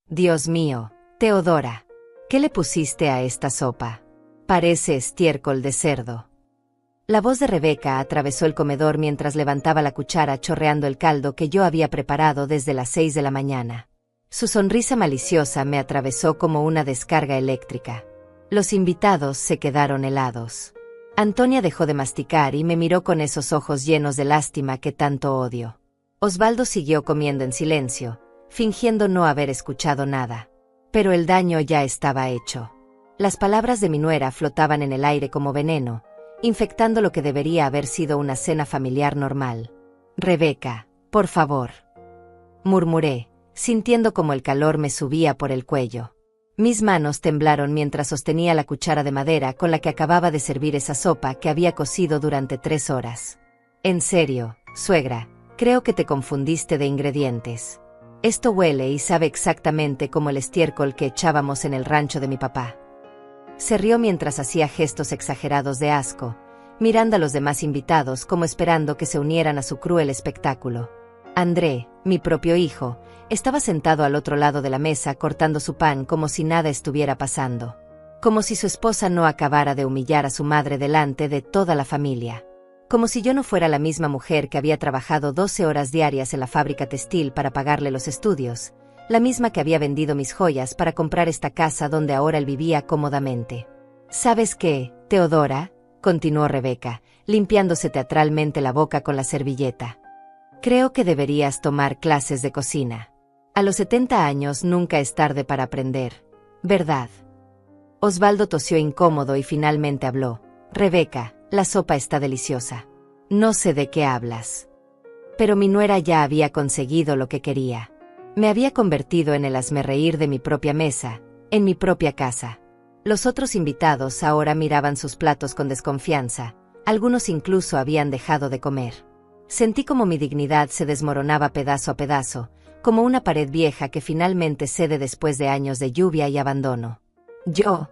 Dios mío, Teodora, ¿qué le pusiste a esta sopa? Parece estiércol de cerdo. La voz de Rebeca atravesó el comedor mientras levantaba la cuchara chorreando el caldo que yo había preparado desde las 6 de la mañana. Su sonrisa maliciosa me atravesó como una descarga eléctrica. Los invitados se quedaron helados. Antonia dejó de masticar y me miró con esos ojos llenos de lástima que tanto odio. Osvaldo siguió comiendo en silencio, fingiendo no haber escuchado nada. Pero el daño ya estaba hecho. Las palabras de mi nuera flotaban en el aire como veneno, infectando lo que debería haber sido una cena familiar normal. Rebeca, por favor, murmuré, sintiendo como el calor me subía por el cuello. Mis manos temblaron mientras sostenía la cuchara de madera con la que acababa de servir esa sopa que había cocido durante 3 horas. En serio, suegra, creo que te confundiste de ingredientes. Esto huele y sabe exactamente como el estiércol que echábamos en el rancho de mi papá. Se rió mientras hacía gestos exagerados de asco, mirando a los demás invitados como esperando que se unieran a su cruel espectáculo. André, mi propio hijo, estaba sentado al otro lado de la mesa cortando su pan como si nada estuviera pasando. Como si su esposa no acabara de humillar a su madre delante de toda la familia. Como si yo no fuera la misma mujer que había trabajado 12 horas diarias en la fábrica textil para pagarle los estudios, la misma que había vendido mis joyas para comprar esta casa donde ahora él vivía cómodamente. ¿Sabes qué, Teodora?, continuó Rebeca, limpiándose teatralmente la boca con la servilleta. Creo que deberías tomar clases de cocina. A los 70 años nunca es tarde para aprender, ¿verdad? Osvaldo tosió incómodo y finalmente habló. Rebeca, la sopa está deliciosa. No sé de qué hablas. Pero mi nuera ya había conseguido lo que quería. Me había convertido en el hazmerreír de mi propia mesa, en mi propia casa. Los otros invitados ahora miraban sus platos con desconfianza, algunos incluso habían dejado de comer. Sentí como mi dignidad se desmoronaba pedazo a pedazo, como una pared vieja que finalmente cede después de años de lluvia y abandono. Yo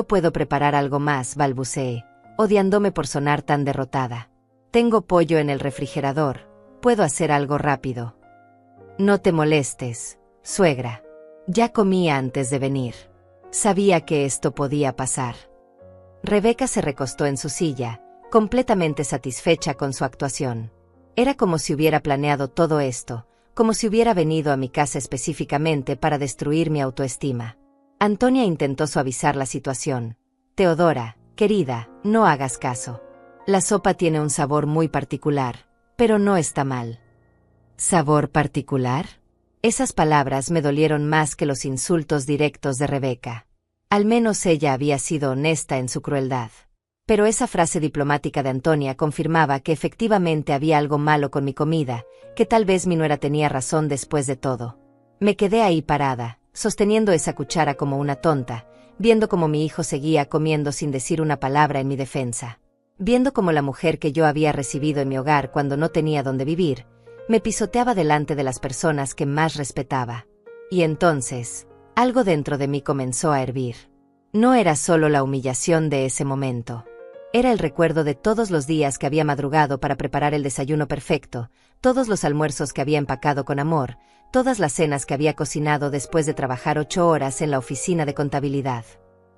puedo preparar algo más, balbuceé, odiándome por sonar tan derrotada. Tengo pollo en el refrigerador, puedo hacer algo rápido. No te molestes, suegra. Ya comí antes de venir. Sabía que esto podía pasar. Rebeca se recostó en su silla, completamente satisfecha con su actuación. Era como si hubiera planeado todo esto, como si hubiera venido a mi casa específicamente para destruir mi autoestima. Antonia intentó suavizar la situación. Teodora, querida, no hagas caso. La sopa tiene un sabor muy particular, pero no está mal. ¿Sabor particular? Esas palabras me dolieron más que los insultos directos de Rebeca. Al menos ella había sido honesta en su crueldad. Pero esa frase diplomática de Antonia confirmaba que efectivamente había algo malo con mi comida, que tal vez mi nuera tenía razón después de todo. Me quedé ahí parada, sosteniendo esa cuchara como una tonta, viendo cómo mi hijo seguía comiendo sin decir una palabra en mi defensa. Viendo cómo la mujer que yo había recibido en mi hogar cuando no tenía dónde vivir, me pisoteaba delante de las personas que más respetaba. Y entonces, algo dentro de mí comenzó a hervir. No era solo la humillación de ese momento. Era el recuerdo de todos los días que había madrugado para preparar el desayuno perfecto, todos los almuerzos que había empacado con amor, todas las cenas que había cocinado después de trabajar 8 horas en la oficina de contabilidad.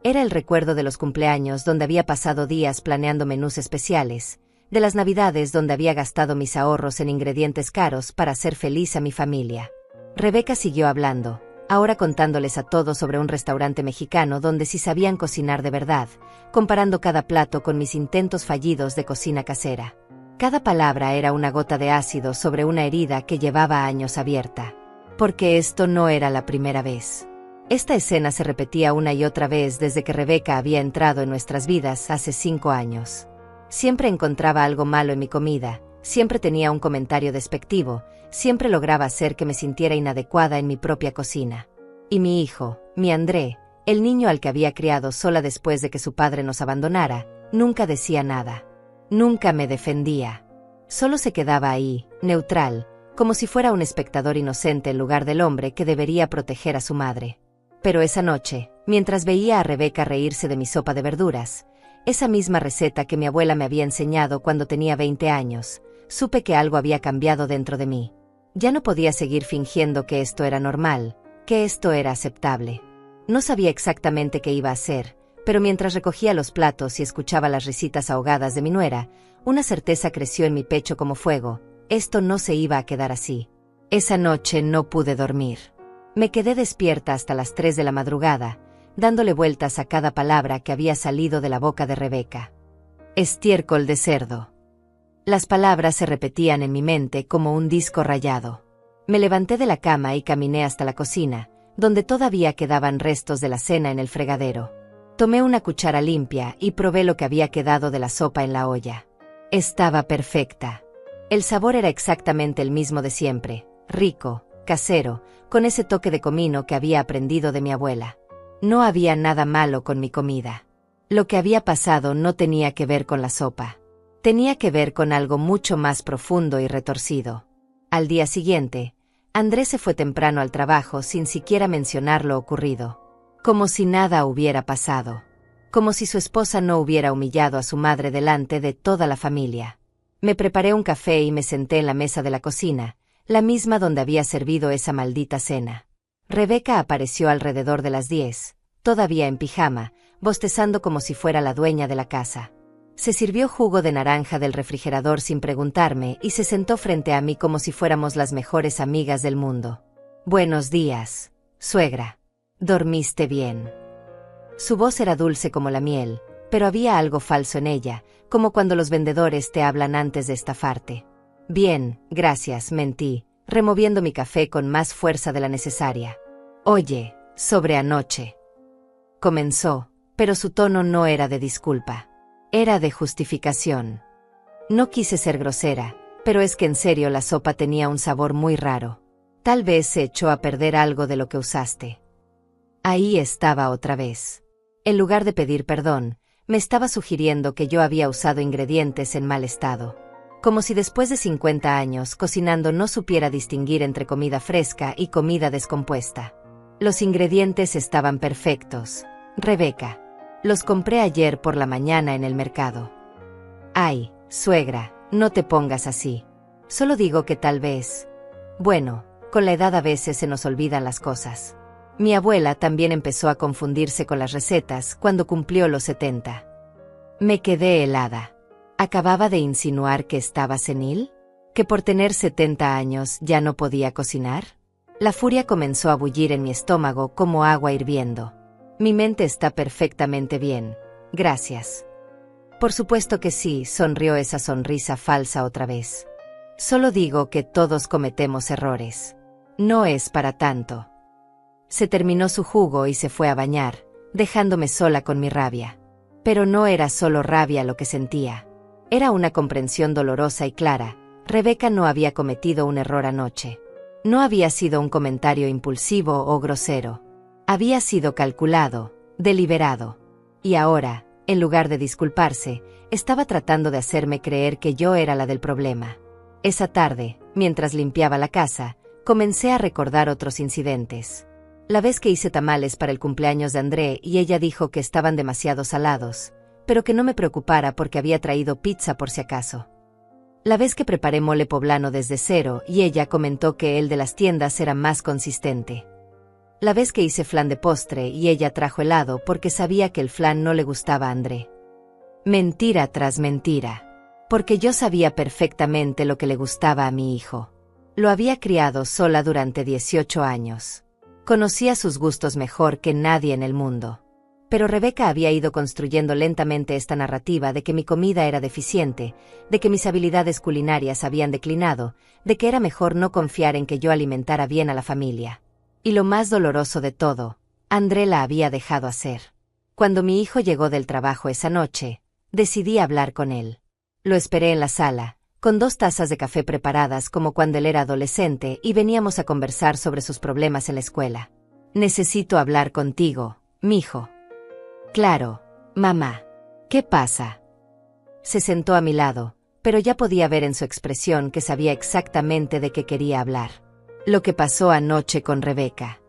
Era el recuerdo de los cumpleaños donde había pasado días planeando menús especiales, de las navidades donde había gastado mis ahorros en ingredientes caros para hacer feliz a mi familia. Rebeca siguió hablando, ahora contándoles a todos sobre un restaurante mexicano donde sí sabían cocinar de verdad, comparando cada plato con mis intentos fallidos de cocina casera. Cada palabra era una gota de ácido sobre una herida que llevaba años abierta. Porque esto no era la primera vez. Esta escena se repetía una y otra vez desde que Rebeca había entrado en nuestras vidas hace 5 años. Siempre encontraba algo malo en mi comida, siempre tenía un comentario despectivo, siempre lograba hacer que me sintiera inadecuada en mi propia cocina. Y mi hijo, mi André, el niño al que había criado sola después de que su padre nos abandonara, nunca decía nada. Nunca me defendía. Solo se quedaba ahí, neutral, como si fuera un espectador inocente en lugar del hombre que debería proteger a su madre. Pero esa noche, mientras veía a Rebeca reírse de mi sopa de verduras, esa misma receta que mi abuela me había enseñado cuando tenía 20 años, supe que algo había cambiado dentro de mí. Ya no podía seguir fingiendo que esto era normal, que esto era aceptable. No sabía exactamente qué iba a hacer, pero mientras recogía los platos y escuchaba las risitas ahogadas de mi nuera, una certeza creció en mi pecho como fuego: esto no se iba a quedar así. Esa noche no pude dormir. Me quedé despierta hasta las 3 de la madrugada, dándole vueltas a cada palabra que había salido de la boca de Rebeca. Estiércol de cerdo. Las palabras se repetían en mi mente como un disco rayado. Me levanté de la cama y caminé hasta la cocina, donde todavía quedaban restos de la cena en el fregadero. Tomé una cuchara limpia y probé lo que había quedado de la sopa en la olla. Estaba perfecta. El sabor era exactamente el mismo de siempre, rico, casero, con ese toque de comino que había aprendido de mi abuela. No había nada malo con mi comida. Lo que había pasado no tenía que ver con la sopa. Tenía que ver con algo mucho más profundo y retorcido. Al día siguiente, Andrés se fue temprano al trabajo sin siquiera mencionar lo ocurrido. Como si nada hubiera pasado. Como si su esposa no hubiera humillado a su madre delante de toda la familia. Me preparé un café y me senté en la mesa de la cocina, la misma donde había servido esa maldita cena. Rebeca apareció alrededor de las 10, todavía en pijama, bostezando como si fuera la dueña de la casa. Se sirvió jugo de naranja del refrigerador sin preguntarme y se sentó frente a mí como si fuéramos las mejores amigas del mundo. «Buenos días, suegra. ¿Dormiste bien?» Su voz era dulce como la miel, pero había algo falso en ella, como cuando los vendedores te hablan antes de estafarte. «Bien, gracias», mentí, removiendo mi café con más fuerza de la necesaria. «Oye, sobre anoche». Comenzó, pero su tono no era de disculpa. Era de justificación. No quise ser grosera, pero es que en serio la sopa tenía un sabor muy raro. Tal vez se echó a perder algo de lo que usaste. Ahí estaba otra vez. En lugar de pedir perdón, me estaba sugiriendo que yo había usado ingredientes en mal estado. Como si después de 50 años cocinando no supiera distinguir entre comida fresca y comida descompuesta. Los ingredientes estaban perfectos, Rebeca. Los compré ayer por la mañana en el mercado. Ay, suegra, no te pongas así. Solo digo que tal vez... Bueno, con la edad a veces se nos olvidan las cosas. Mi abuela también empezó a confundirse con las recetas cuando cumplió los 70. Me quedé helada. ¿Acababa de insinuar que estaba senil? ¿Que por tener 70 años ya no podía cocinar? La furia comenzó a bullir en mi estómago como agua hirviendo. Mi mente está perfectamente bien, gracias. Por supuesto que sí, sonrió esa sonrisa falsa otra vez. Solo digo que todos cometemos errores. No es para tanto. Se terminó su jugo y se fue a bañar, dejándome sola con mi rabia. Pero no era solo rabia lo que sentía. Era una comprensión dolorosa y clara. Rebeca no había cometido un error anoche. No había sido un comentario impulsivo o grosero. Había sido calculado, deliberado. Y ahora, en lugar de disculparse, estaba tratando de hacerme creer que yo era la del problema. Esa tarde, mientras limpiaba la casa, comencé a recordar otros incidentes. La vez que hice tamales para el cumpleaños de André y ella dijo que estaban demasiado salados, pero que no me preocupara porque había traído pizza por si acaso. La vez que preparé mole poblano desde cero y ella comentó que el de las tiendas era más consistente. La vez que hice flan de postre y ella trajo helado porque sabía que el flan no le gustaba a André. Mentira tras mentira. Porque yo sabía perfectamente lo que le gustaba a mi hijo. Lo había criado sola durante 18 años. Conocía sus gustos mejor que nadie en el mundo. Pero Rebeca había ido construyendo lentamente esta narrativa de que mi comida era deficiente, de que mis habilidades culinarias habían declinado, de que era mejor no confiar en que yo alimentara bien a la familia. Y lo más doloroso de todo, André la había dejado hacer. Cuando mi hijo llegó del trabajo esa noche, decidí hablar con él. Lo esperé en la sala, con 2 tazas de café preparadas como cuando él era adolescente y veníamos a conversar sobre sus problemas en la escuela. Necesito hablar contigo, mijo. Claro, mamá. ¿Qué pasa? Se sentó a mi lado, pero ya podía ver en su expresión que sabía exactamente de qué quería hablar. Lo que pasó anoche con Rebeca.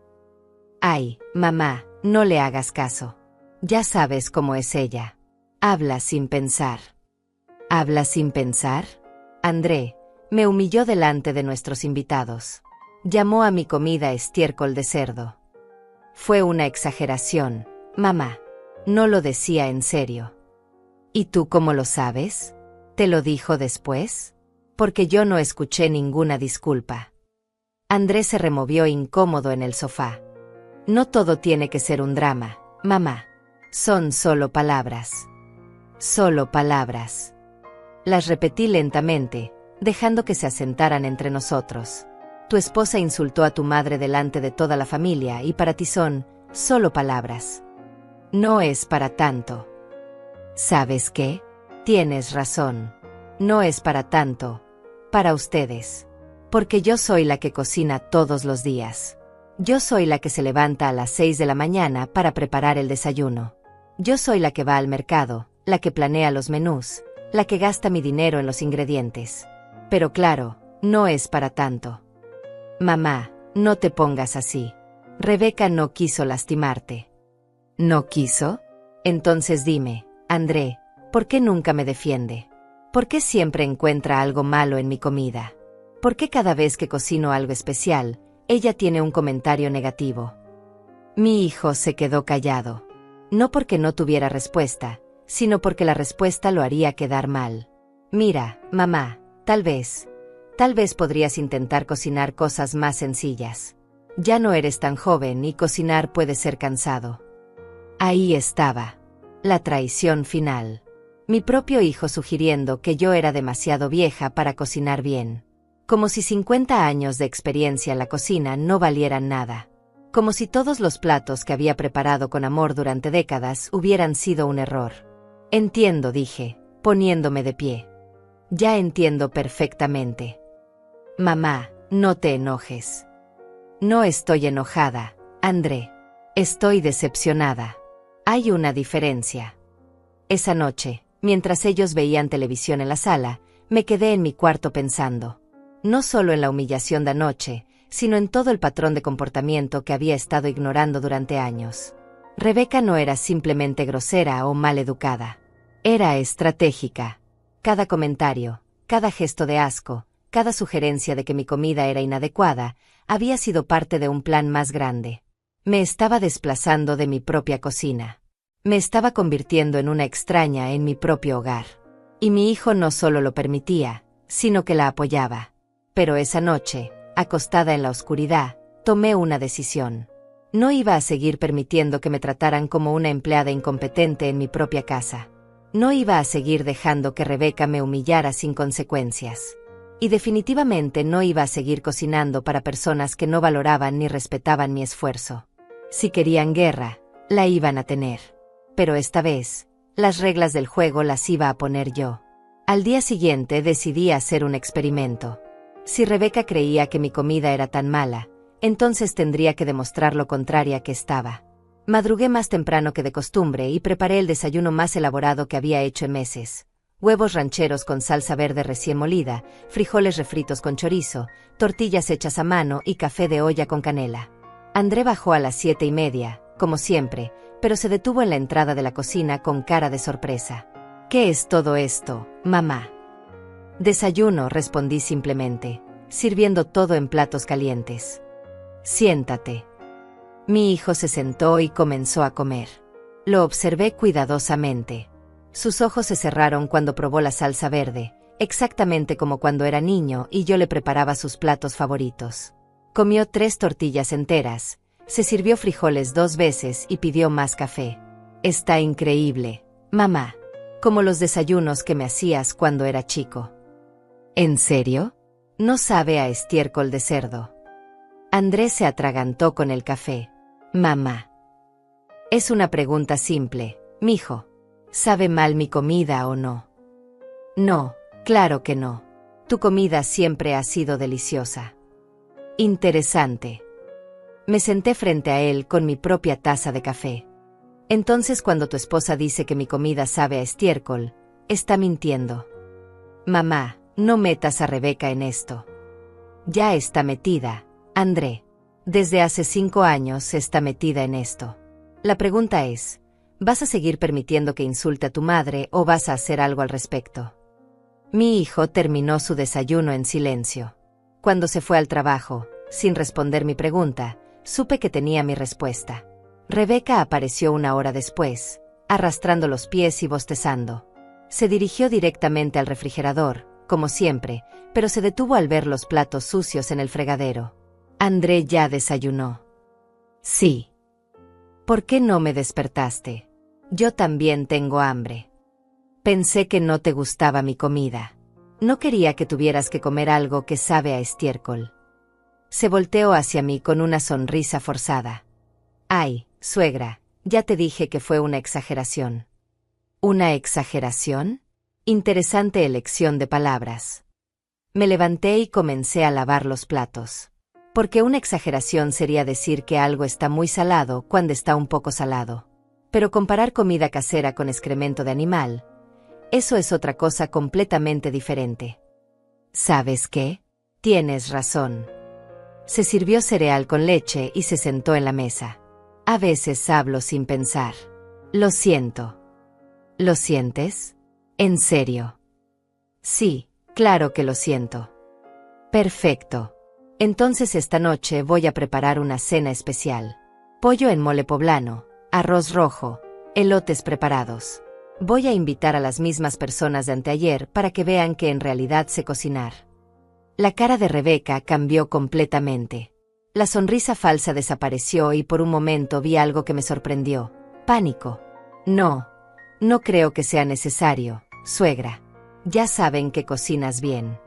Ay, mamá, no le hagas caso. Ya sabes cómo es ella. Habla sin pensar. ¿Habla sin pensar? André me humilló delante de nuestros invitados. Llamó a mi comida estiércol de cerdo. Fue una exageración, mamá. No lo decía en serio. ¿Y tú cómo lo sabes? ¿Te lo dijo después? Porque yo no escuché ninguna disculpa. Andrés se removió incómodo en el sofá. No todo tiene que ser un drama, mamá. Son solo palabras. Solo palabras. Las repetí lentamente, dejando que se asentaran entre nosotros. Tu esposa insultó a tu madre delante de toda la familia y para ti son solo palabras. No es para tanto. ¿Sabes qué? Tienes razón. No es para tanto. Para ustedes. Porque yo soy la que cocina todos los días. Yo soy la que se levanta a las 6 de la mañana para preparar el desayuno. Yo soy la que va al mercado, la que planea los menús, la que gasta mi dinero en los ingredientes. Pero claro, no es para tanto. Mamá, no te pongas así. Rebeca no quiso lastimarte. ¿No quiso? Entonces dime, André, ¿por qué nunca me defiende? ¿Por qué siempre encuentra algo malo en mi comida? ¿Por qué cada vez que cocino algo especial, ella tiene un comentario negativo? Mi hijo se quedó callado. No porque no tuviera respuesta, sino porque la respuesta lo haría quedar mal. Mira, mamá, tal vez podrías intentar cocinar cosas más sencillas. Ya no eres tan joven y cocinar puede ser cansado. Ahí estaba. La traición final. Mi propio hijo sugiriendo que yo era demasiado vieja para cocinar bien. Como si 50 años de experiencia en la cocina no valieran nada. Como si todos los platos que había preparado con amor durante décadas hubieran sido un error. Entiendo, dije, poniéndome de pie. Ya entiendo perfectamente. Mamá, no te enojes. No estoy enojada, André. Estoy decepcionada. Hay una diferencia. Esa noche, mientras ellos veían televisión en la sala, me quedé en mi cuarto pensando. No solo en la humillación de anoche, sino en todo el patrón de comportamiento que había estado ignorando durante años. Rebeca no era simplemente grosera o mal educada. Era estratégica. Cada comentario, cada gesto de asco, cada sugerencia de que mi comida era inadecuada, había sido parte de un plan más grande. Me estaba desplazando de mi propia cocina. Me estaba convirtiendo en una extraña en mi propio hogar. Y mi hijo no solo lo permitía, sino que la apoyaba. Pero esa noche, acostada en la oscuridad, tomé una decisión. No iba a seguir permitiendo que me trataran como una empleada incompetente en mi propia casa. No iba a seguir dejando que Rebeca me humillara sin consecuencias. Y definitivamente no iba a seguir cocinando para personas que no valoraban ni respetaban mi esfuerzo. Si querían guerra, la iban a tener. Pero esta vez, las reglas del juego las iba a poner yo. Al día siguiente decidí hacer un experimento. Si Rebeca creía que mi comida era tan mala, entonces tendría que demostrar lo contraria que estaba. Madrugué más temprano que de costumbre y preparé el desayuno más elaborado que había hecho en meses. Huevos rancheros con salsa verde recién molida, frijoles refritos con chorizo, tortillas hechas a mano y café de olla con canela. André bajó a las 7:30, como siempre, pero se detuvo en la entrada de la cocina con cara de sorpresa. ¿Qué es todo esto, mamá? Desayuno, respondí simplemente, sirviendo todo en platos calientes. Siéntate. Mi hijo se sentó y comenzó a comer. Lo observé cuidadosamente. Sus ojos se cerraron cuando probó la salsa verde, exactamente como cuando era niño y yo le preparaba sus platos favoritos. Comió 3 tortillas enteras, se sirvió frijoles 2 veces y pidió más café. Está increíble, mamá. Como los desayunos que me hacías cuando era chico. ¿En serio? No sabe a estiércol de cerdo. Andrés se atragantó con el café. Mamá. Es una pregunta simple, mijo. ¿Sabe mal mi comida o no? No, claro que no. Tu comida siempre ha sido deliciosa. Interesante. Me senté frente a él con mi propia taza de café. Entonces cuando tu esposa dice que mi comida sabe a estiércol, está mintiendo. Mamá, no metas a Rebeca en esto. Ya está metida, André. Desde hace 5 años está metida en esto. La pregunta es, ¿vas a seguir permitiendo que insulte a tu madre o vas a hacer algo al respecto? Mi hijo terminó su desayuno en silencio. Cuando se fue al trabajo, sin responder mi pregunta, Supe que tenía mi respuesta. Rebeca apareció una hora después, arrastrando los pies y bostezando. Se dirigió directamente al refrigerador, como siempre, pero se detuvo al ver los platos sucios en el fregadero. André ya desayunó. Sí. ¿Por qué no me despertaste? Yo también tengo hambre. Pensé que no te gustaba mi comida. No quería que tuvieras que comer algo que sabe a estiércol. Se volteó hacia mí con una sonrisa forzada. Ay, suegra, ya te dije que fue una exageración. ¿Una exageración? Interesante elección de palabras. Me levanté y comencé a lavar los platos. Porque una exageración sería decir que algo está muy salado cuando está un poco salado. Pero comparar comida casera con excremento de animal, eso es otra cosa completamente diferente. ¿Sabes qué? Tienes razón. Se sirvió cereal con leche y se sentó en la mesa. A veces hablo sin pensar. Lo siento. ¿Lo sientes? ¿En serio? Sí, claro que lo siento. Perfecto. Entonces esta noche voy a preparar una cena especial. Pollo en mole poblano, arroz rojo, elotes preparados. Voy a invitar a las mismas personas de anteayer para que vean que en realidad sé cocinar. La cara de Rebeca cambió completamente. La sonrisa falsa desapareció y por un momento vi algo que me sorprendió. Pánico. No creo que sea necesario, suegra. Ya saben que cocinas bien.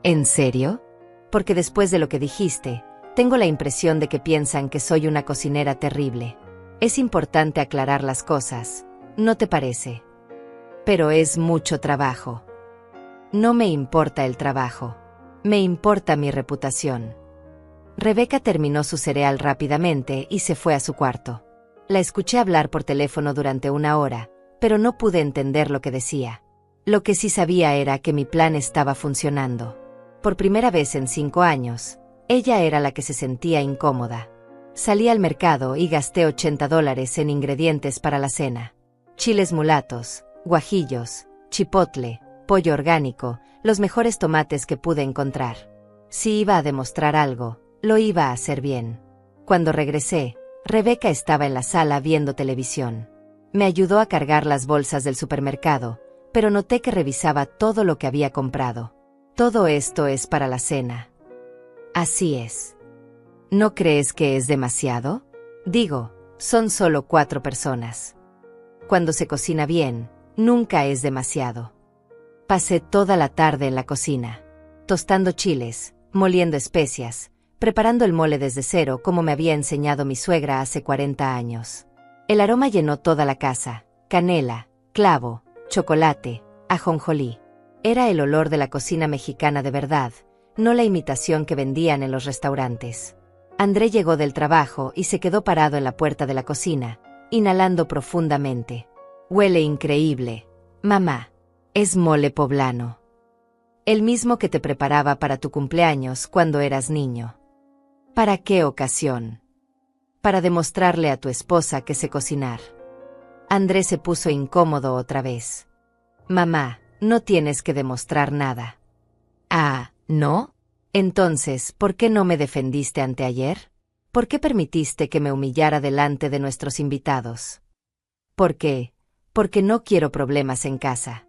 ¿En serio? Porque después de lo que dijiste, tengo la impresión de que piensan que soy una cocinera terrible. Es importante aclarar las cosas, ¿no te parece? Pero es mucho trabajo. No me importa el trabajo. Me importa mi reputación. Rebeca terminó su cereal rápidamente y se fue a su cuarto. La escuché hablar por teléfono durante una hora, pero no pude entender lo que decía. Lo que sí sabía era que mi plan estaba funcionando. Por primera vez en 5 años, ella era la que se sentía incómoda. Salí al mercado y gasté $80 en ingredientes para la cena. Chiles mulatos, guajillos, chipotle, pollo orgánico, los mejores tomates que pude encontrar. Si iba a demostrar algo, lo iba a hacer bien. Cuando regresé, Rebeca estaba en la sala viendo televisión. Me ayudó a cargar las bolsas del supermercado, pero noté que revisaba todo lo que había comprado. Todo esto es para la cena. Así es. ¿No crees que es demasiado? Digo, son solo 4 personas. Cuando se cocina bien, nunca es demasiado. Pasé toda la tarde en la cocina, tostando chiles, moliendo especias, preparando el mole desde cero como me había enseñado mi suegra hace 40 años. El aroma llenó toda la casa: canela, clavo, chocolate, ajonjolí. Era el olor de la cocina mexicana de verdad, no la imitación que vendían en los restaurantes. André llegó del trabajo y se quedó parado en la puerta de la cocina, inhalando profundamente. Huele increíble. Mamá, es mole poblano. El mismo que te preparaba para tu cumpleaños cuando eras niño. ¿Para qué ocasión? Para demostrarle a tu esposa que sé cocinar. André se puso incómodo otra vez. Mamá, no tienes que demostrar nada. Ah, ¿no? Entonces, ¿por qué no me defendiste anteayer? ¿Por qué permitiste que me humillara delante de nuestros invitados? ¿Por qué? Porque no quiero problemas en casa.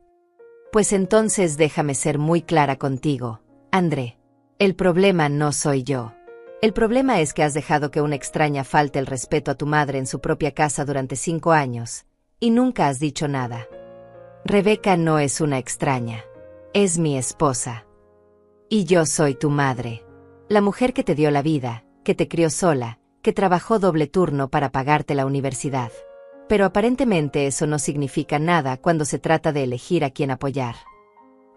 Pues entonces déjame ser muy clara contigo, André. El problema no soy yo. El problema es que has dejado que una extraña falte el respeto a tu madre en su propia casa durante 5 años, y nunca has dicho nada. Rebeca no es una extraña. Es mi esposa. Y yo soy tu madre. La mujer que te dio la vida, que te crió sola, que trabajó doble turno para pagarte la universidad. Pero aparentemente eso no significa nada cuando se trata de elegir a quién apoyar.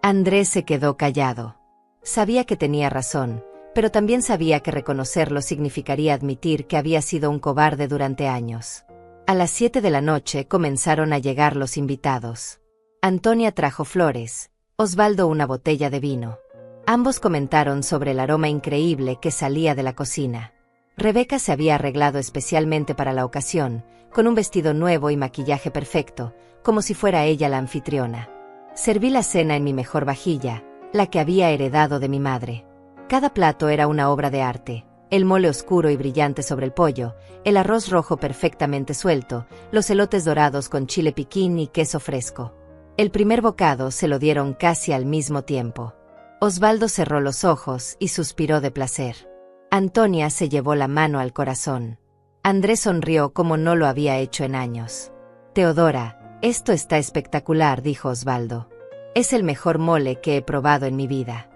Andrés se quedó callado. Sabía que tenía razón, pero también sabía que reconocerlo significaría admitir que había sido un cobarde durante años. A las 7 de la noche comenzaron a llegar los invitados. Antonia trajo flores, Osvaldo una botella de vino. Ambos comentaron sobre el aroma increíble que salía de la cocina. Rebeca se había arreglado especialmente para la ocasión, con un vestido nuevo y maquillaje perfecto, como si fuera ella la anfitriona. Serví la cena en mi mejor vajilla, la que había heredado de mi madre. Cada plato era una obra de arte, El mole oscuro y brillante sobre el pollo, el arroz rojo perfectamente suelto, los elotes dorados con chile piquín y queso fresco. El primer bocado se lo dieron casi al mismo tiempo. Osvaldo cerró los ojos y suspiró de placer. Antonia se llevó la mano al corazón. Andrés sonrió como no lo había hecho en años. Teodora, esto está espectacular, dijo Osvaldo. Es el mejor mole que he probado en mi vida.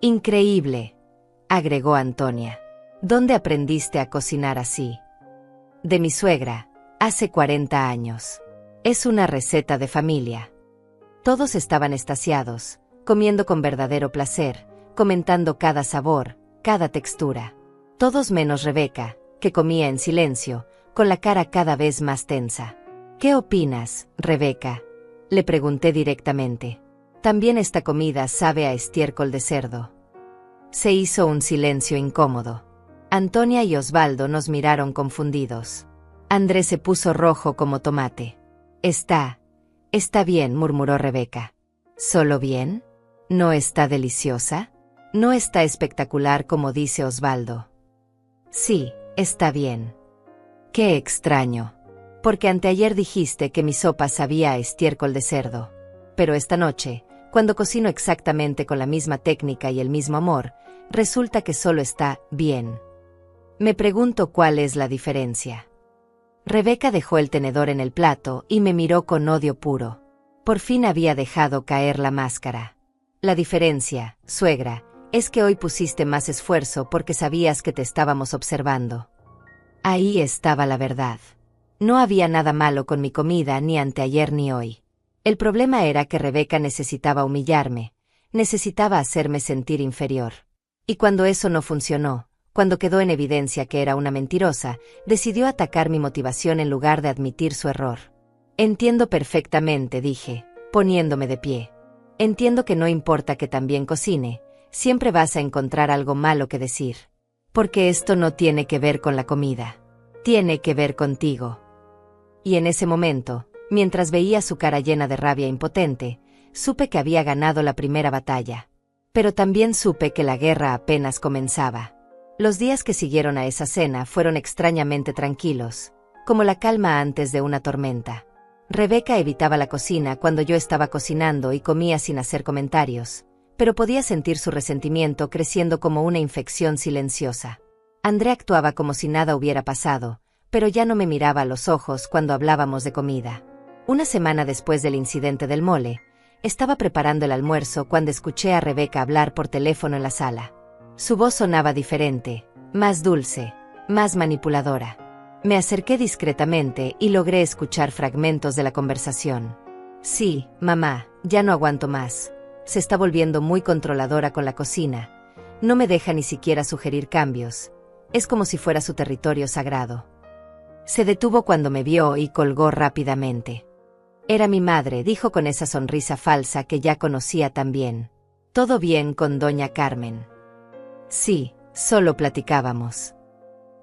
Increíble, agregó Antonia. ¿Dónde aprendiste a cocinar así? De mi suegra, hace 40 años. Es una receta de familia. Todos estaban extasiados, comiendo con verdadero placer, comentando cada sabor, cada textura. Todos menos Rebeca, que comía en silencio, con la cara cada vez más tensa. ¿Qué opinas, Rebeca?, le pregunté directamente. También esta comida sabe a estiércol de cerdo. Se hizo un silencio incómodo. Antonia y Osvaldo nos miraron confundidos. Andrés se puso rojo como tomate. Está bien, murmuró Rebeca. ¿Solo bien? ¿No está deliciosa? ¿No está espectacular como dice Osvaldo? Sí, está bien. Qué extraño. Porque anteayer dijiste que mi sopa sabía a estiércol de cerdo. Pero esta noche, cuando cocino exactamente con la misma técnica y el mismo amor, resulta que solo está bien. Me pregunto cuál es la diferencia. Rebeca dejó el tenedor en el plato y me miró con odio puro. Por fin había dejado caer la máscara. La diferencia, suegra, es que hoy pusiste más esfuerzo porque sabías que te estábamos observando. Ahí estaba la verdad. No había nada malo con mi comida ni anteayer ni hoy. El problema era que Rebeca necesitaba humillarme, necesitaba hacerme sentir inferior. Y cuando eso no funcionó, cuando quedó en evidencia que era una mentirosa, decidió atacar mi motivación en lugar de admitir su error. Entiendo perfectamente, dije, poniéndome de pie. Entiendo que no importa que también cocine, siempre vas a encontrar algo malo que decir. Porque esto no tiene que ver con la comida. Tiene que ver contigo. Y en ese momento, mientras veía su cara llena de rabia impotente, supe que había ganado la primera batalla. Pero también supe que la guerra apenas comenzaba. Los días que siguieron a esa cena fueron extrañamente tranquilos, como la calma antes de una tormenta. Rebeca evitaba la cocina cuando yo estaba cocinando y comía sin hacer comentarios, pero podía sentir su resentimiento creciendo como una infección silenciosa. André actuaba como si nada hubiera pasado, pero ya no me miraba a los ojos cuando hablábamos de comida. Una semana después del incidente del mole, estaba preparando el almuerzo cuando escuché a Rebeca hablar por teléfono en la sala. Su voz sonaba diferente, más dulce, más manipuladora. Me acerqué discretamente y logré escuchar fragmentos de la conversación. Sí, mamá, ya no aguanto más. Se está volviendo muy controladora con la cocina. No me deja ni siquiera sugerir cambios. Es como si fuera su territorio sagrado. Se detuvo cuando me vio y colgó rápidamente. Era mi madre, dijo con esa sonrisa falsa que ya conocía tan bien. ¿Todo bien con doña Carmen? Sí, solo platicábamos.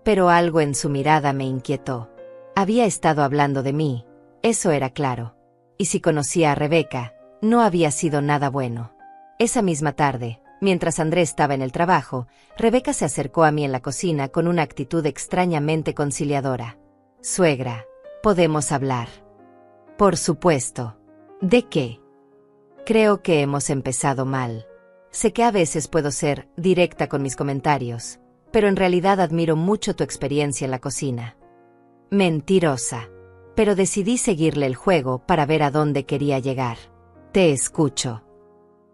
Pero algo en su mirada me inquietó. Había estado hablando de mí, eso era claro. Y si conocía a Rebeca, no había sido nada bueno. Esa misma tarde, mientras Andrés estaba en el trabajo, Rebeca se acercó a mí en la cocina con una actitud extrañamente conciliadora. Suegra, ¿podemos hablar? Por supuesto. ¿De qué? Creo que hemos empezado mal. Sé que a veces puedo ser directa con mis comentarios, pero en realidad admiro mucho tu experiencia en la cocina. Mentirosa. Pero decidí seguirle el juego para ver a dónde quería llegar. Te escucho.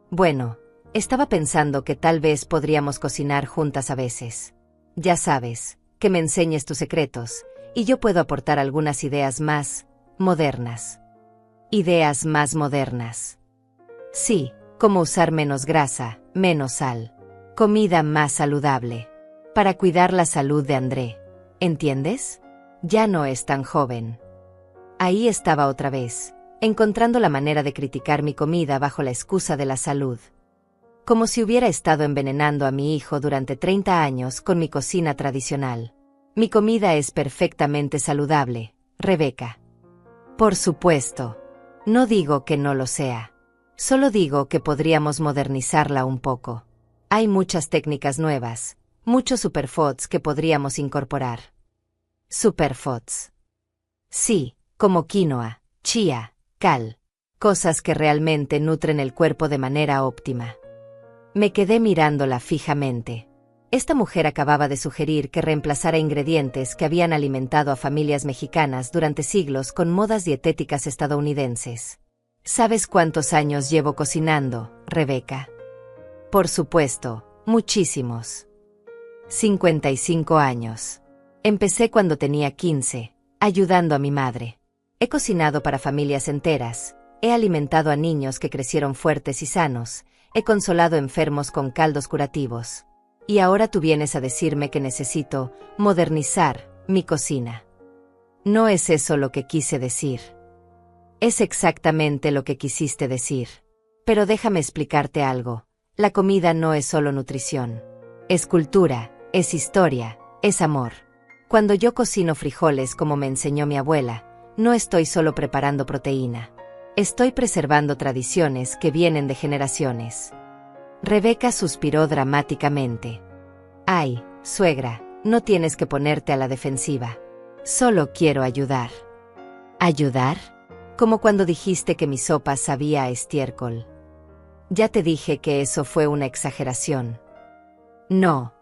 Bueno, estaba pensando que tal vez podríamos cocinar juntas a veces. Ya sabes, que me enseñes tus secretos, y yo puedo aportar algunas ideas más modernas. Ideas más modernas. Sí, como usar menos grasa, menos sal. Comida más saludable. Para cuidar la salud de André. ¿Entiendes? Ya no es tan joven. Ahí estaba otra vez, encontrando la manera de criticar mi comida bajo la excusa de la salud. Como si hubiera estado envenenando a mi hijo durante 30 años con mi cocina tradicional. Mi comida es perfectamente saludable, Rebeca. Por supuesto. No digo que no lo sea. Solo digo que podríamos modernizarla un poco. Hay muchas técnicas nuevas, Muchos superfoods que podríamos incorporar. Superfoods. Sí, como quinoa, chía, cal. Cosas que realmente nutren el cuerpo de manera óptima. Me quedé mirándola fijamente. Esta mujer acababa de sugerir que reemplazara ingredientes que habían alimentado a familias mexicanas durante siglos con modas dietéticas estadounidenses. ¿Sabes cuántos años llevo cocinando, Rebeca? Por supuesto, muchísimos. 55 años. Empecé cuando tenía 15, ayudando a mi madre. He cocinado para familias enteras. He alimentado a niños que crecieron fuertes y sanos, he consolado enfermos con caldos curativos. Y ahora tú vienes a decirme que necesito modernizar mi cocina. No es eso lo que quise decir. Es exactamente lo que quisiste decir. Pero déjame explicarte algo. La comida no es solo nutrición. Es cultura, es historia, es amor. Cuando yo cocino frijoles como me enseñó mi abuela, no estoy solo preparando proteína. Estoy preservando tradiciones que vienen de generaciones. Rebeca suspiró dramáticamente. Ay, suegra, no tienes que ponerte a la defensiva. Solo quiero ayudar. ¿Ayudar? Como cuando dijiste que mi sopa sabía a estiércol. Ya te dije que eso fue una exageración. No,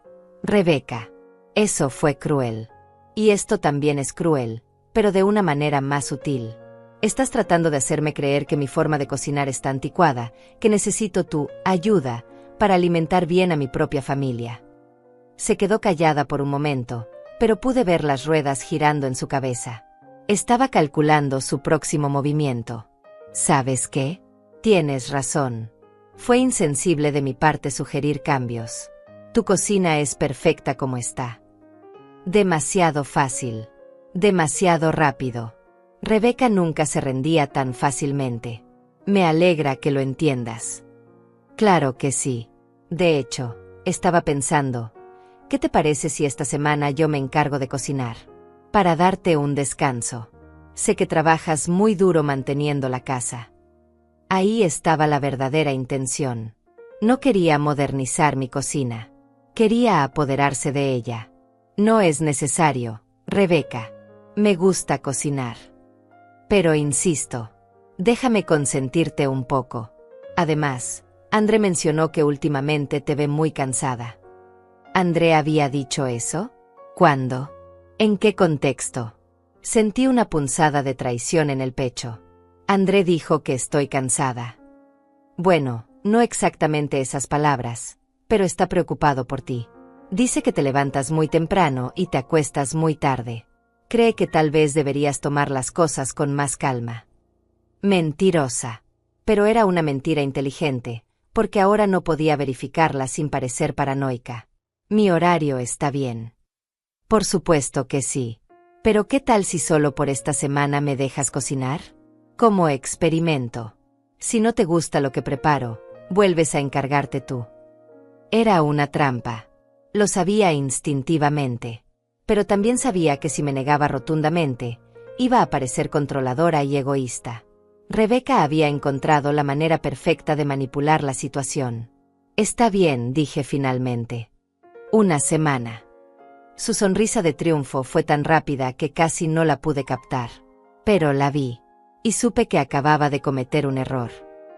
Rebeca. Eso fue cruel. Y esto también es cruel, pero de una manera más sutil. Estás tratando de hacerme creer que mi forma de cocinar está anticuada, que necesito tu ayuda para alimentar bien a mi propia familia. Se quedó callada por un momento, pero pude ver las ruedas girando en su cabeza. Estaba calculando su próximo movimiento. ¿Sabes qué? Tienes razón. Fue insensible de mi parte sugerir cambios. Tu cocina es perfecta como está. Demasiado fácil. Demasiado rápido. Rebeca nunca se rendía tan fácilmente. Me alegra que lo entiendas. Claro que sí. De hecho, estaba pensando, ¿qué te parece si esta semana yo me encargo de cocinar? Para darte un descanso. Sé que trabajas muy duro manteniendo la casa. Ahí estaba la verdadera intención. No quería modernizar mi cocina. Quería apoderarse de ella. No es necesario, Rebeca. Me gusta cocinar. Pero insisto, déjame consentirte un poco. Además, André mencionó que últimamente te ve muy cansada. ¿André había dicho eso? ¿Cuándo? ¿En qué contexto? Sentí una punzada de traición en el pecho. André dijo que estoy cansada. Bueno, no exactamente esas palabras, pero está preocupado por ti. Dice que te levantas muy temprano y te acuestas muy tarde. Cree que tal vez deberías tomar las cosas con más calma. Mentirosa. Pero era una mentira inteligente, porque ahora no podía verificarla sin parecer paranoica. Mi horario está bien. Por supuesto que sí. Pero ¿qué tal si solo por esta semana me dejas cocinar? Como experimento. Si no te gusta lo que preparo, vuelves a encargarte tú. Era una trampa. Lo sabía instintivamente. Pero también sabía que si me negaba rotundamente, iba a parecer controladora y egoísta. Rebeca había encontrado la manera perfecta de manipular la situación. Está bien, dije finalmente. Una semana. Su sonrisa de triunfo fue tan rápida que casi no la pude captar. Pero la vi. Y supe que acababa de cometer un error.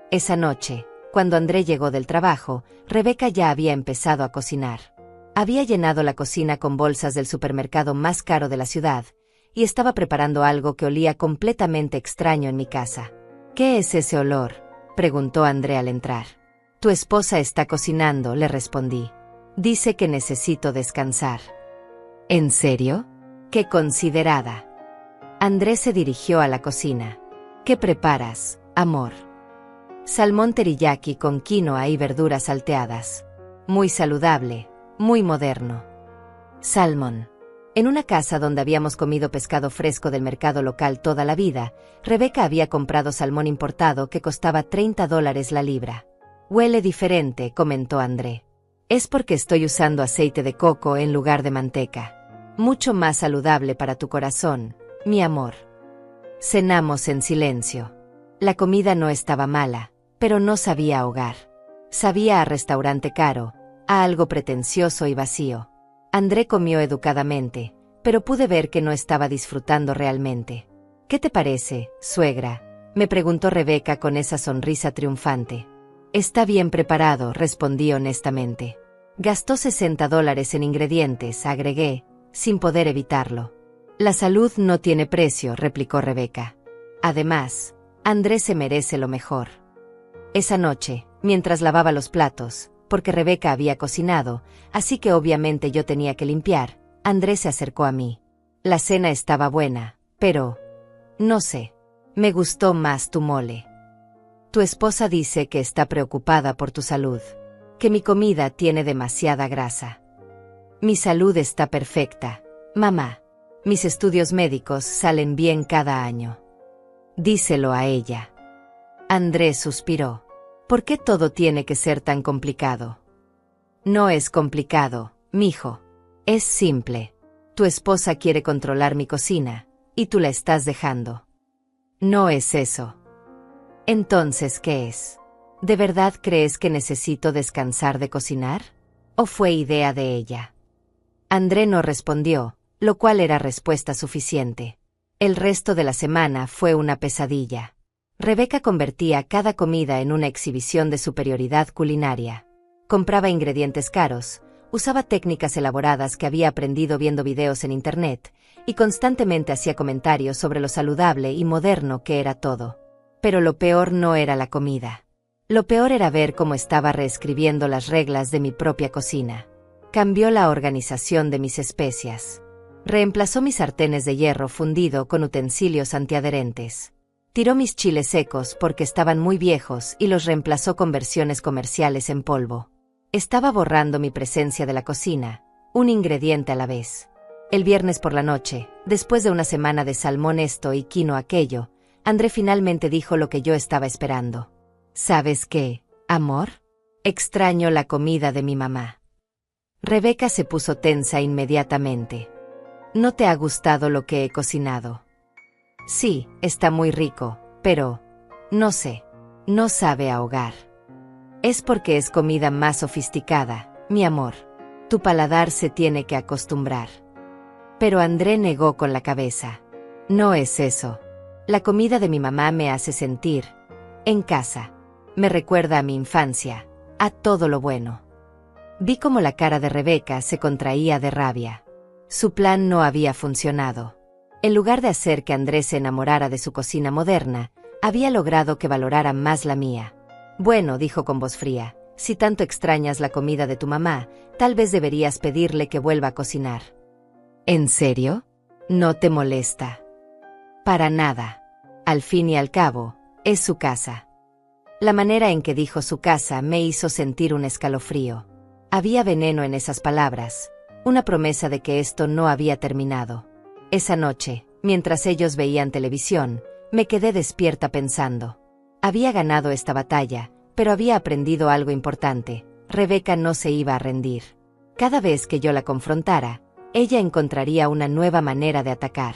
Esa noche, cuando André llegó del trabajo, Rebeca ya había empezado a cocinar. Había llenado la cocina con bolsas del supermercado más caro de la ciudad, y estaba preparando algo que olía completamente extraño en mi casa. ¿Qué es ese olor?, preguntó André al entrar. Tu esposa está cocinando, le respondí. Dice que necesito descansar. ¿En serio? ¡Qué considerada! André se dirigió a la cocina. ¿Qué preparas, amor? Salmón teriyaki con quinoa y verduras salteadas. Muy saludable, muy moderno. Salmón. En una casa donde habíamos comido pescado fresco del mercado local toda la vida, Rebeca había comprado salmón importado que costaba $30 la libra. Huele diferente, comentó André. Es porque estoy usando aceite de coco en lugar de manteca. Mucho más saludable para tu corazón, mi amor. Cenamos en silencio. La comida no estaba mala, pero no sabía a hogar. Sabía a restaurante caro, a algo pretencioso y vacío. André comió educadamente, pero pude ver que no estaba disfrutando realmente. ¿Qué te parece, suegra?, me preguntó Rebeca con esa sonrisa triunfante. Está bien preparado, respondí honestamente. Gastó $60 en ingredientes, agregué, sin poder evitarlo. La salud no tiene precio, replicó Rebeca. Además, Andrés se merece lo mejor. Esa noche, mientras lavaba los platos, porque Rebeca había cocinado, así que obviamente yo tenía que limpiar, Andrés se acercó a mí. La cena estaba buena, pero, no sé, me gustó más tu mole. Tu esposa dice que está preocupada por tu salud, que mi comida tiene demasiada grasa. Mi salud está perfecta, mamá. Mis estudios médicos salen bien cada año. Díselo a ella. Andrés suspiró. ¿Por qué todo tiene que ser tan complicado? No es complicado, mijo. Es simple. Tu esposa quiere controlar mi cocina, y tú la estás dejando. No es eso. Entonces, ¿qué es? ¿De verdad crees que necesito descansar de cocinar? ¿O fue idea de ella? André no respondió, lo cual era respuesta suficiente. El resto de la semana fue una pesadilla. Rebeca convertía cada comida en una exhibición de superioridad culinaria. Compraba ingredientes caros, usaba técnicas elaboradas que había aprendido viendo videos en internet, y constantemente hacía comentarios sobre lo saludable y moderno que era todo. Pero lo peor no era la comida. Lo peor era ver cómo estaba reescribiendo las reglas de mi propia cocina. Cambió la organización de mis especias. Reemplazó mis sartenes de hierro fundido con utensilios antiadherentes. Tiró mis chiles secos porque estaban muy viejos y los reemplazó con versiones comerciales en polvo. Estaba borrando mi presencia de la cocina, un ingrediente a la vez. El viernes por la noche, después de una semana de salmón esto y quinoa aquello, André finalmente dijo lo que yo estaba esperando. ¿Sabes qué, amor? Extraño la comida de mi mamá. Rebeca se puso tensa inmediatamente. ¿No te ha gustado lo que he cocinado? Sí, está muy rico, pero, no sé, no sabe a hogar. Es porque es comida más sofisticada, mi amor. Tu paladar se tiene que acostumbrar. Pero André negó con la cabeza. No es eso. La comida de mi mamá me hace sentir en casa. Me recuerda a mi infancia, a todo lo bueno. Vi cómo la cara de Rebeca se contraía de rabia. Su plan no había funcionado. En lugar de hacer que Andrés se enamorara de su cocina moderna, había logrado que valorara más la mía. Bueno, dijo con voz fría, si tanto extrañas la comida de tu mamá, tal vez deberías pedirle que vuelva a cocinar. ¿En serio? ¿No te molesta? Para nada. Al fin y al cabo, es su casa. La manera en que dijo su casa me hizo sentir un escalofrío. Había veneno en esas palabras, una promesa de que esto no había terminado. Esa noche, mientras ellos veían televisión, me quedé despierta pensando. Había ganado esta batalla, pero había aprendido algo importante. Rebeca no se iba a rendir. Cada vez que yo la confrontara, ella encontraría una nueva manera de atacar.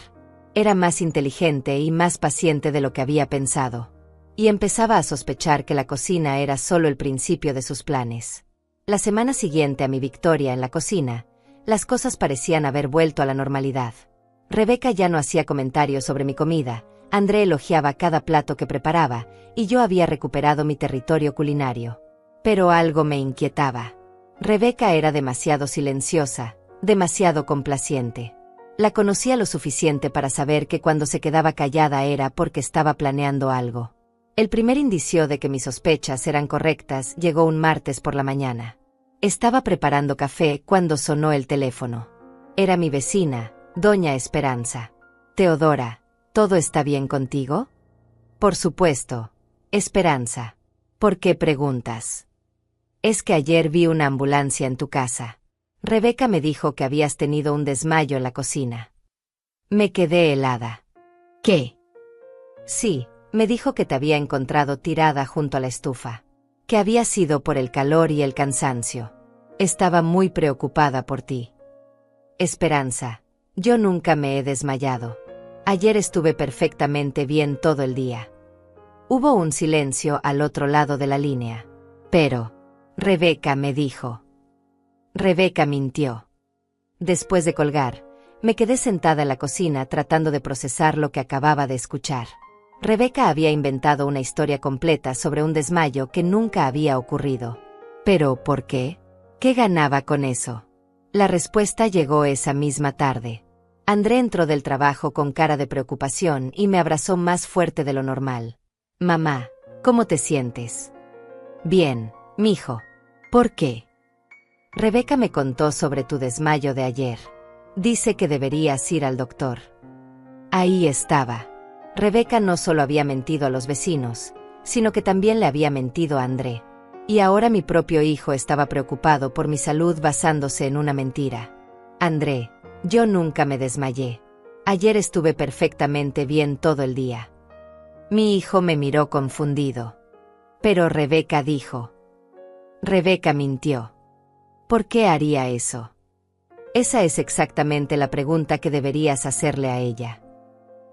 Era más inteligente y más paciente de lo que había pensado. Y empezaba a sospechar que la cocina era solo el principio de sus planes. La semana siguiente a mi victoria en la cocina, las cosas parecían haber vuelto a la normalidad. Rebeca ya no hacía comentarios sobre mi comida, André elogiaba cada plato que preparaba, y yo había recuperado mi territorio culinario. Pero algo me inquietaba. Rebeca era demasiado silenciosa, demasiado complaciente. La conocía lo suficiente para saber que cuando se quedaba callada era porque estaba planeando algo. El primer indicio de que mis sospechas eran correctas llegó un martes por la mañana. Estaba preparando café cuando sonó el teléfono. Era mi vecina, doña Esperanza. Teodora, ¿todo está bien contigo? Por supuesto, Esperanza. ¿Por qué preguntas? Es que ayer vi una ambulancia en tu casa. Rebeca me dijo que habías tenido un desmayo en la cocina. Me quedé helada. ¿Qué? Sí, me dijo que te había encontrado tirada junto a la estufa. Que había sido por el calor y el cansancio. Estaba muy preocupada por ti. Esperanza, yo nunca me he desmayado. Ayer estuve perfectamente bien todo el día. Hubo un silencio al otro lado de la línea. Pero, Rebeca me dijo. Rebeca mintió. Después de colgar, me quedé sentada en la cocina tratando de procesar lo que acababa de escuchar. Rebeca había inventado una historia completa sobre un desmayo que nunca había ocurrido. ¿Pero por qué? ¿Qué ganaba con eso? La respuesta llegó esa misma tarde. André entró del trabajo con cara de preocupación y me abrazó más fuerte de lo normal. Mamá, ¿cómo te sientes? Bien, mijo. ¿Por qué? Rebeca me contó sobre tu desmayo de ayer. Dice que deberías ir al doctor. Ahí estaba. Rebeca no solo había mentido a los vecinos, sino que también le había mentido a André. Y ahora mi propio hijo estaba preocupado por mi salud basándose en una mentira. André, yo nunca me desmayé. Ayer estuve perfectamente bien todo el día. Mi hijo me miró confundido. Pero Rebeca dijo. Rebeca mintió. ¿Por qué haría eso? Esa es exactamente la pregunta que deberías hacerle a ella.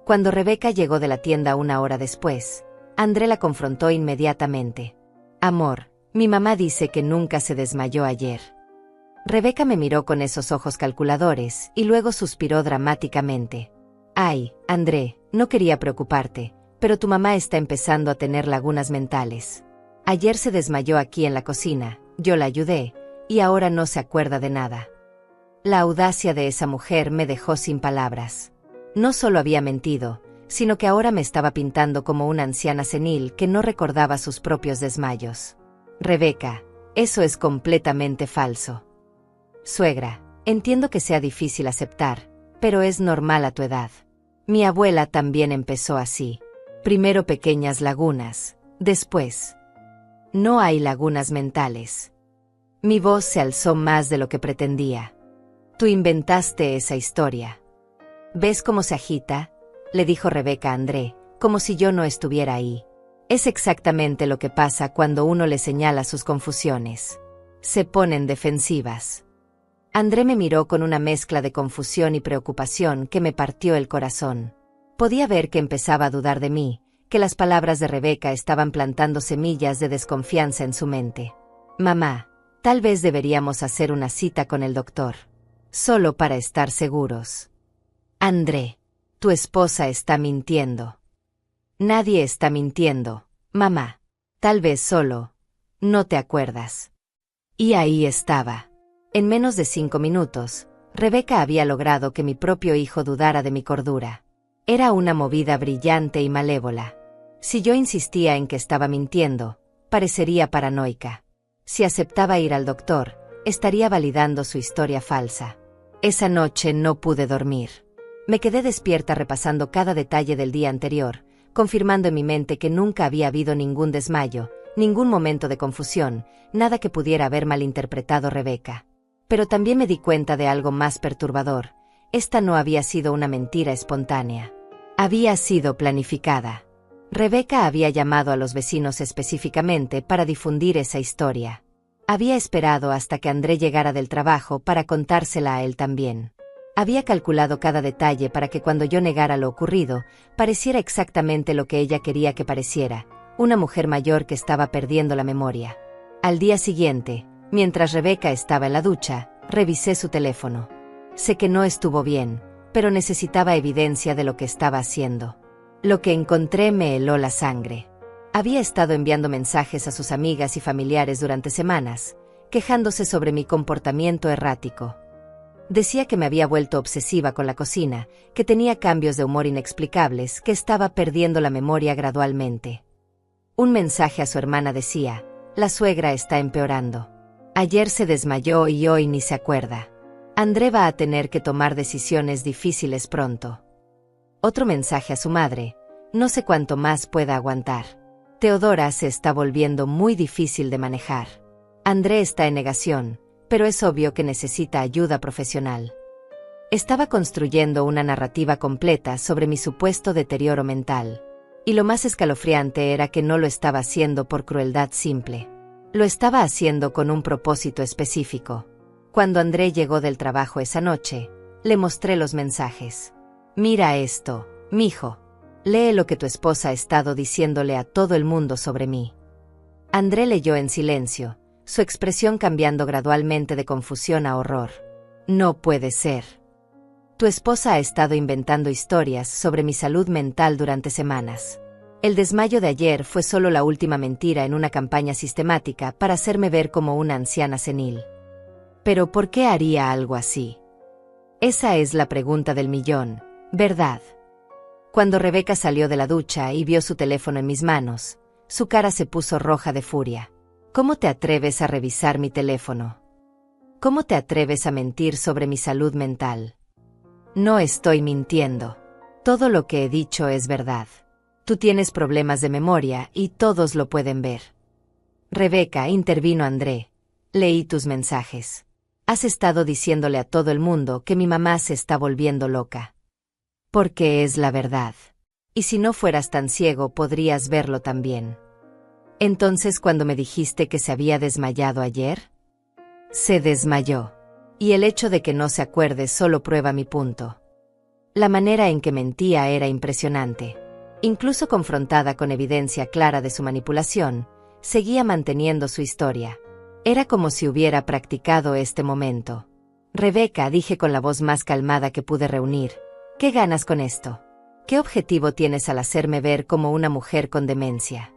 Cuando Rebeca llegó de la tienda una hora después, André la confrontó inmediatamente. Amor, mi mamá dice que nunca se desmayó ayer. Rebeca me miró con esos ojos calculadores y luego suspiró dramáticamente. Ay, André, no quería preocuparte, pero tu mamá está empezando a tener lagunas mentales. Ayer se desmayó aquí en la cocina, yo la ayudé, y ahora no se acuerda de nada. La audacia de esa mujer me dejó sin palabras. No solo había mentido, sino que ahora me estaba pintando como una anciana senil que no recordaba sus propios desmayos. Rebeca, eso es completamente falso. Suegra, entiendo que sea difícil aceptar, pero es normal a tu edad. Mi abuela también empezó así. Primero pequeñas lagunas, después. No hay lagunas mentales. Mi voz se alzó más de lo que pretendía. Tú inventaste esa historia. ¿Ves cómo se agita?, le dijo Rebeca a André, como si yo no estuviera ahí. Es exactamente lo que pasa cuando uno le señala sus confusiones. Se ponen defensivas. André me miró con una mezcla de confusión y preocupación que me partió el corazón. Podía ver que empezaba a dudar de mí, que las palabras de Rebeca estaban plantando semillas de desconfianza en su mente. Mamá, tal vez deberíamos hacer una cita con el doctor. Solo para estar seguros. André, tu esposa está mintiendo. Nadie está mintiendo, mamá. Tal vez solo. No te acuerdas. Y ahí estaba. En menos de 5 minutos, Rebeca había logrado que mi propio hijo dudara de mi cordura. Era una movida brillante y malévola. Si yo insistía en que estaba mintiendo, parecería paranoica. Si aceptaba ir al doctor, estaría validando su historia falsa. Esa noche no pude dormir. Me quedé despierta repasando cada detalle del día anterior, confirmando en mi mente que nunca había habido ningún desmayo, ningún momento de confusión, nada que pudiera haber malinterpretado Rebeca. Pero también me di cuenta de algo más perturbador. Esta no había sido una mentira espontánea. Había sido planificada. Rebeca había llamado a los vecinos específicamente para difundir esa historia. Había esperado hasta que André llegara del trabajo para contársela a él también. Había calculado cada detalle para que cuando yo negara lo ocurrido, pareciera exactamente lo que ella quería que pareciera, una mujer mayor que estaba perdiendo la memoria. Al día siguiente, mientras Rebeca estaba en la ducha, revisé su teléfono. Sé que no estuvo bien, pero necesitaba evidencia de lo que estaba haciendo. Lo que encontré me heló la sangre. Había estado enviando mensajes a sus amigas y familiares durante semanas, quejándose sobre mi comportamiento errático. Decía que me había vuelto obsesiva con la cocina, que tenía cambios de humor inexplicables, que estaba perdiendo la memoria gradualmente. Un mensaje a su hermana decía, la suegra está empeorando. Ayer se desmayó y hoy ni se acuerda. André va a tener que tomar decisiones difíciles pronto. Otro mensaje a su madre, no sé cuánto más pueda aguantar. Teodora se está volviendo muy difícil de manejar. André está en negación, pero es obvio que necesita ayuda profesional. Estaba construyendo una narrativa completa sobre mi supuesto deterioro mental. Y lo más escalofriante era que no lo estaba haciendo por crueldad simple. Lo estaba haciendo con un propósito específico. Cuando André llegó del trabajo esa noche, le mostré los mensajes. Mira esto, mijo. Lee lo que tu esposa ha estado diciéndole a todo el mundo sobre mí. André leyó en silencio, su expresión cambiando gradualmente de confusión a horror. No puede ser. Tu esposa ha estado inventando historias sobre mi salud mental durante semanas. El desmayo de ayer fue solo la última mentira en una campaña sistemática para hacerme ver como una anciana senil. Pero ¿por qué haría algo así? Esa es la pregunta del millón, ¿verdad? Cuando Rebeca salió de la ducha y vio su teléfono en mis manos, su cara se puso roja de furia. ¿Cómo te atreves a revisar mi teléfono? ¿Cómo te atreves a mentir sobre mi salud mental? No estoy mintiendo. Todo lo que he dicho es verdad. Tú tienes problemas de memoria y todos lo pueden ver. Rebeca, intervino André. Leí tus mensajes. Has estado diciéndole a todo el mundo que mi mamá se está volviendo loca. Porque es la verdad. Y si no fueras tan ciego podrías verlo también. Entonces, cuando me dijiste que se había desmayado ayer, se desmayó. Y el hecho de que no se acuerde solo prueba mi punto. La manera en que mentía era impresionante. Incluso confrontada con evidencia clara de su manipulación, seguía manteniendo su historia. Era como si hubiera practicado este momento. Rebeca, dije con la voz más calmada que pude reunir, ¿qué ganas con esto? ¿Qué objetivo tienes al hacerme ver como una mujer con demencia?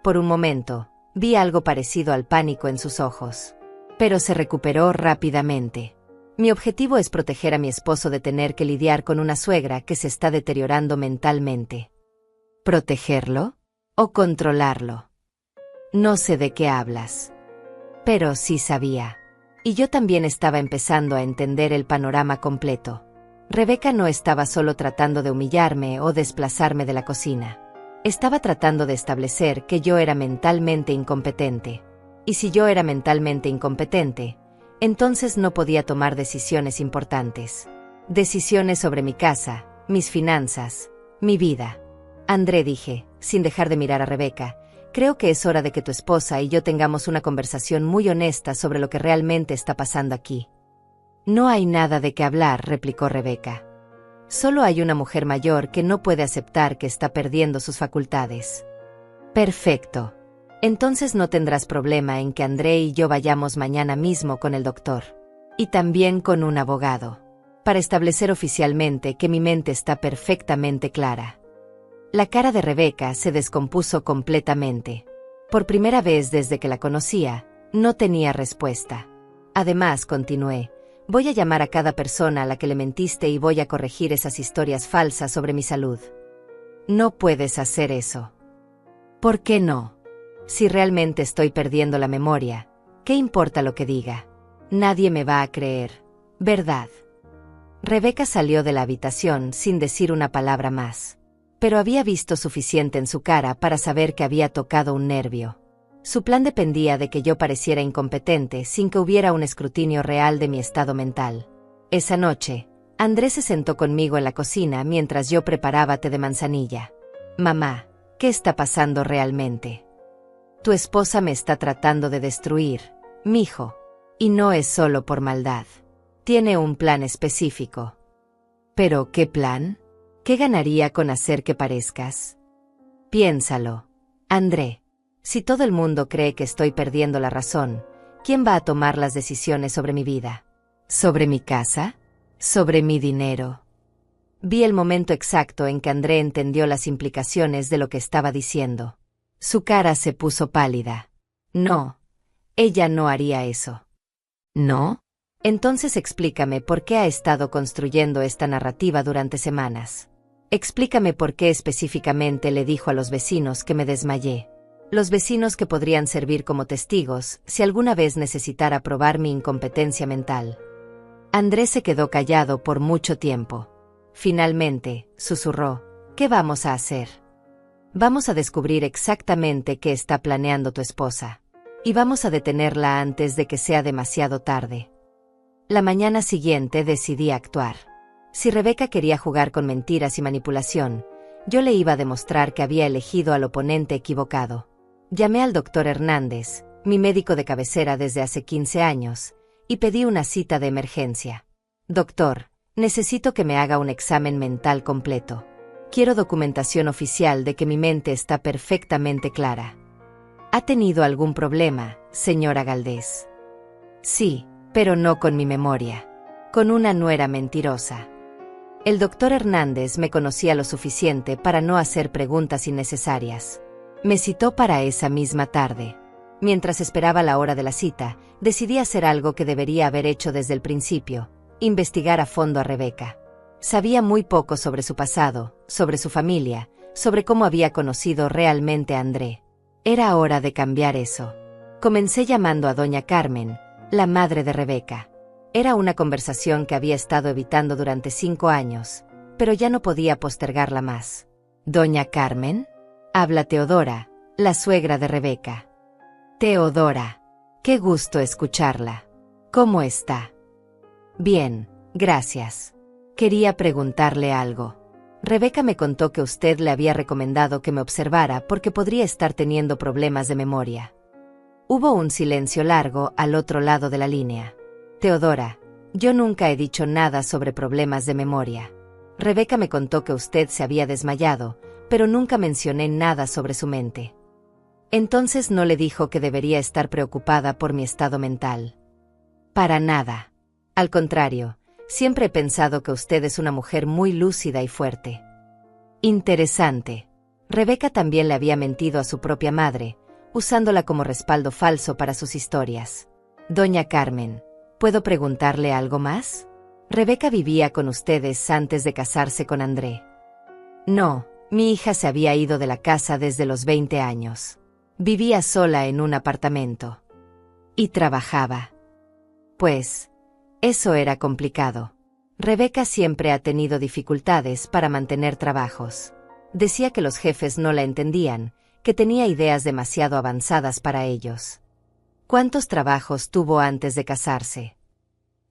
Por un momento, vi algo parecido al pánico en sus ojos. Pero se recuperó rápidamente. Mi objetivo es proteger a mi esposo de tener que lidiar con una suegra que se está deteriorando mentalmente. ¿Protegerlo? ¿O controlarlo? No sé de qué hablas. Pero sí sabía. Y yo también estaba empezando a entender el panorama completo. Rebeca no estaba solo tratando de humillarme o desplazarme de la cocina. Estaba tratando de establecer que yo era mentalmente incompetente. Y si yo era mentalmente incompetente, entonces no podía tomar decisiones importantes. Decisiones sobre mi casa, mis finanzas, mi vida. André, dije, sin dejar de mirar a Rebeca, creo que es hora de que tu esposa y yo tengamos una conversación muy honesta sobre lo que realmente está pasando aquí. No hay nada de qué hablar, replicó Rebeca. Solo hay una mujer mayor que no puede aceptar que está perdiendo sus facultades. Perfecto. Entonces no tendrás problema en que André y yo vayamos mañana mismo con el doctor. Y también con un abogado. Para establecer oficialmente que mi mente está perfectamente clara. La cara de Rebeca se descompuso completamente. Por primera vez desde que la conocía, no tenía respuesta. Además, continué, voy a llamar a cada persona a la que le mentiste y voy a corregir esas historias falsas sobre mi salud. No puedes hacer eso. ¿Por qué no? Si realmente estoy perdiendo la memoria, ¿qué importa lo que diga? Nadie me va a creer, ¿verdad? Rebeca salió de la habitación sin decir una palabra más. Pero había visto suficiente en su cara para saber que había tocado un nervio. Su plan dependía de que yo pareciera incompetente sin que hubiera un escrutinio real de mi estado mental. Esa noche, Andrés se sentó conmigo en la cocina mientras yo preparaba té de manzanilla. Mamá, ¿qué está pasando realmente? Tu esposa me está tratando de destruir, mijo. Y no es solo por maldad. Tiene un plan específico. ¿Pero qué plan? ¿Qué ganaría con hacer que parezcas? Piénsalo, André. Si todo el mundo cree que estoy perdiendo la razón, ¿quién va a tomar las decisiones sobre mi vida? ¿Sobre mi casa? ¿Sobre mi dinero? Vi el momento exacto en que André entendió las implicaciones de lo que estaba diciendo. Su cara se puso pálida. No, ella no haría eso. ¿No? Entonces explícame por qué ha estado construyendo esta narrativa durante semanas. Explícame por qué específicamente le dijo a los vecinos que me desmayé. Los vecinos que podrían servir como testigos si alguna vez necesitara probar mi incompetencia mental. Andrés se quedó callado por mucho tiempo. Finalmente, susurró, ¿qué vamos a hacer? Vamos a descubrir exactamente qué está planeando tu esposa. Y vamos a detenerla antes de que sea demasiado tarde. La mañana siguiente decidí actuar. Si Rebeca quería jugar con mentiras y manipulación, yo le iba a demostrar que había elegido al oponente equivocado. Llamé al doctor Hernández, mi médico de cabecera desde hace 15 años, y pedí una cita de emergencia. Doctor, necesito que me haga un examen mental completo. Quiero documentación oficial de que mi mente está perfectamente clara. ¿Ha tenido algún problema, señora Galdés? Sí, pero no con mi memoria. con una nuera mentirosa. El doctor Hernández me conocía lo suficiente para no hacer preguntas innecesarias. Me citó para esa misma tarde. Mientras esperaba la hora de la cita, decidí hacer algo que debería haber hecho desde el principio: investigar a fondo a Rebeca. Sabía muy poco sobre su pasado, sobre su familia, sobre cómo había conocido realmente a André. Era hora de cambiar eso. Comencé llamando a doña Carmen, la madre de Rebeca. Era una conversación que había estado evitando durante 5 años, pero ya no podía postergarla más. ¿Doña Carmen? Habla Teodora, la suegra de Rebeca. Teodora, qué gusto escucharla. ¿Cómo está? Bien, gracias. Quería preguntarle algo. Rebeca me contó que usted le había recomendado que me observara porque podría estar teniendo problemas de memoria. Hubo un silencio largo al otro lado de la línea. Teodora, yo nunca he dicho nada sobre problemas de memoria. Rebeca me contó que usted se había desmayado, pero nunca mencioné nada sobre su mente. Entonces no le dijo que debería estar preocupada por mi estado mental. Para nada. Al contrario, siempre he pensado que usted es una mujer muy lúcida y fuerte. Interesante. Rebeca también le había mentido a su propia madre, usándola como respaldo falso para sus historias. Doña Carmen, ¿puedo preguntarle algo más? ¿Rebeca vivía con ustedes antes de casarse con André? No, mi hija se había ido de la casa desde los 20 años. Vivía sola en un apartamento. Y trabajaba. Pues, eso era complicado. Rebeca siempre ha tenido dificultades para mantener trabajos. Decía que los jefes no la entendían, que tenía ideas demasiado avanzadas para ellos. ¿Cuántos trabajos tuvo antes de casarse?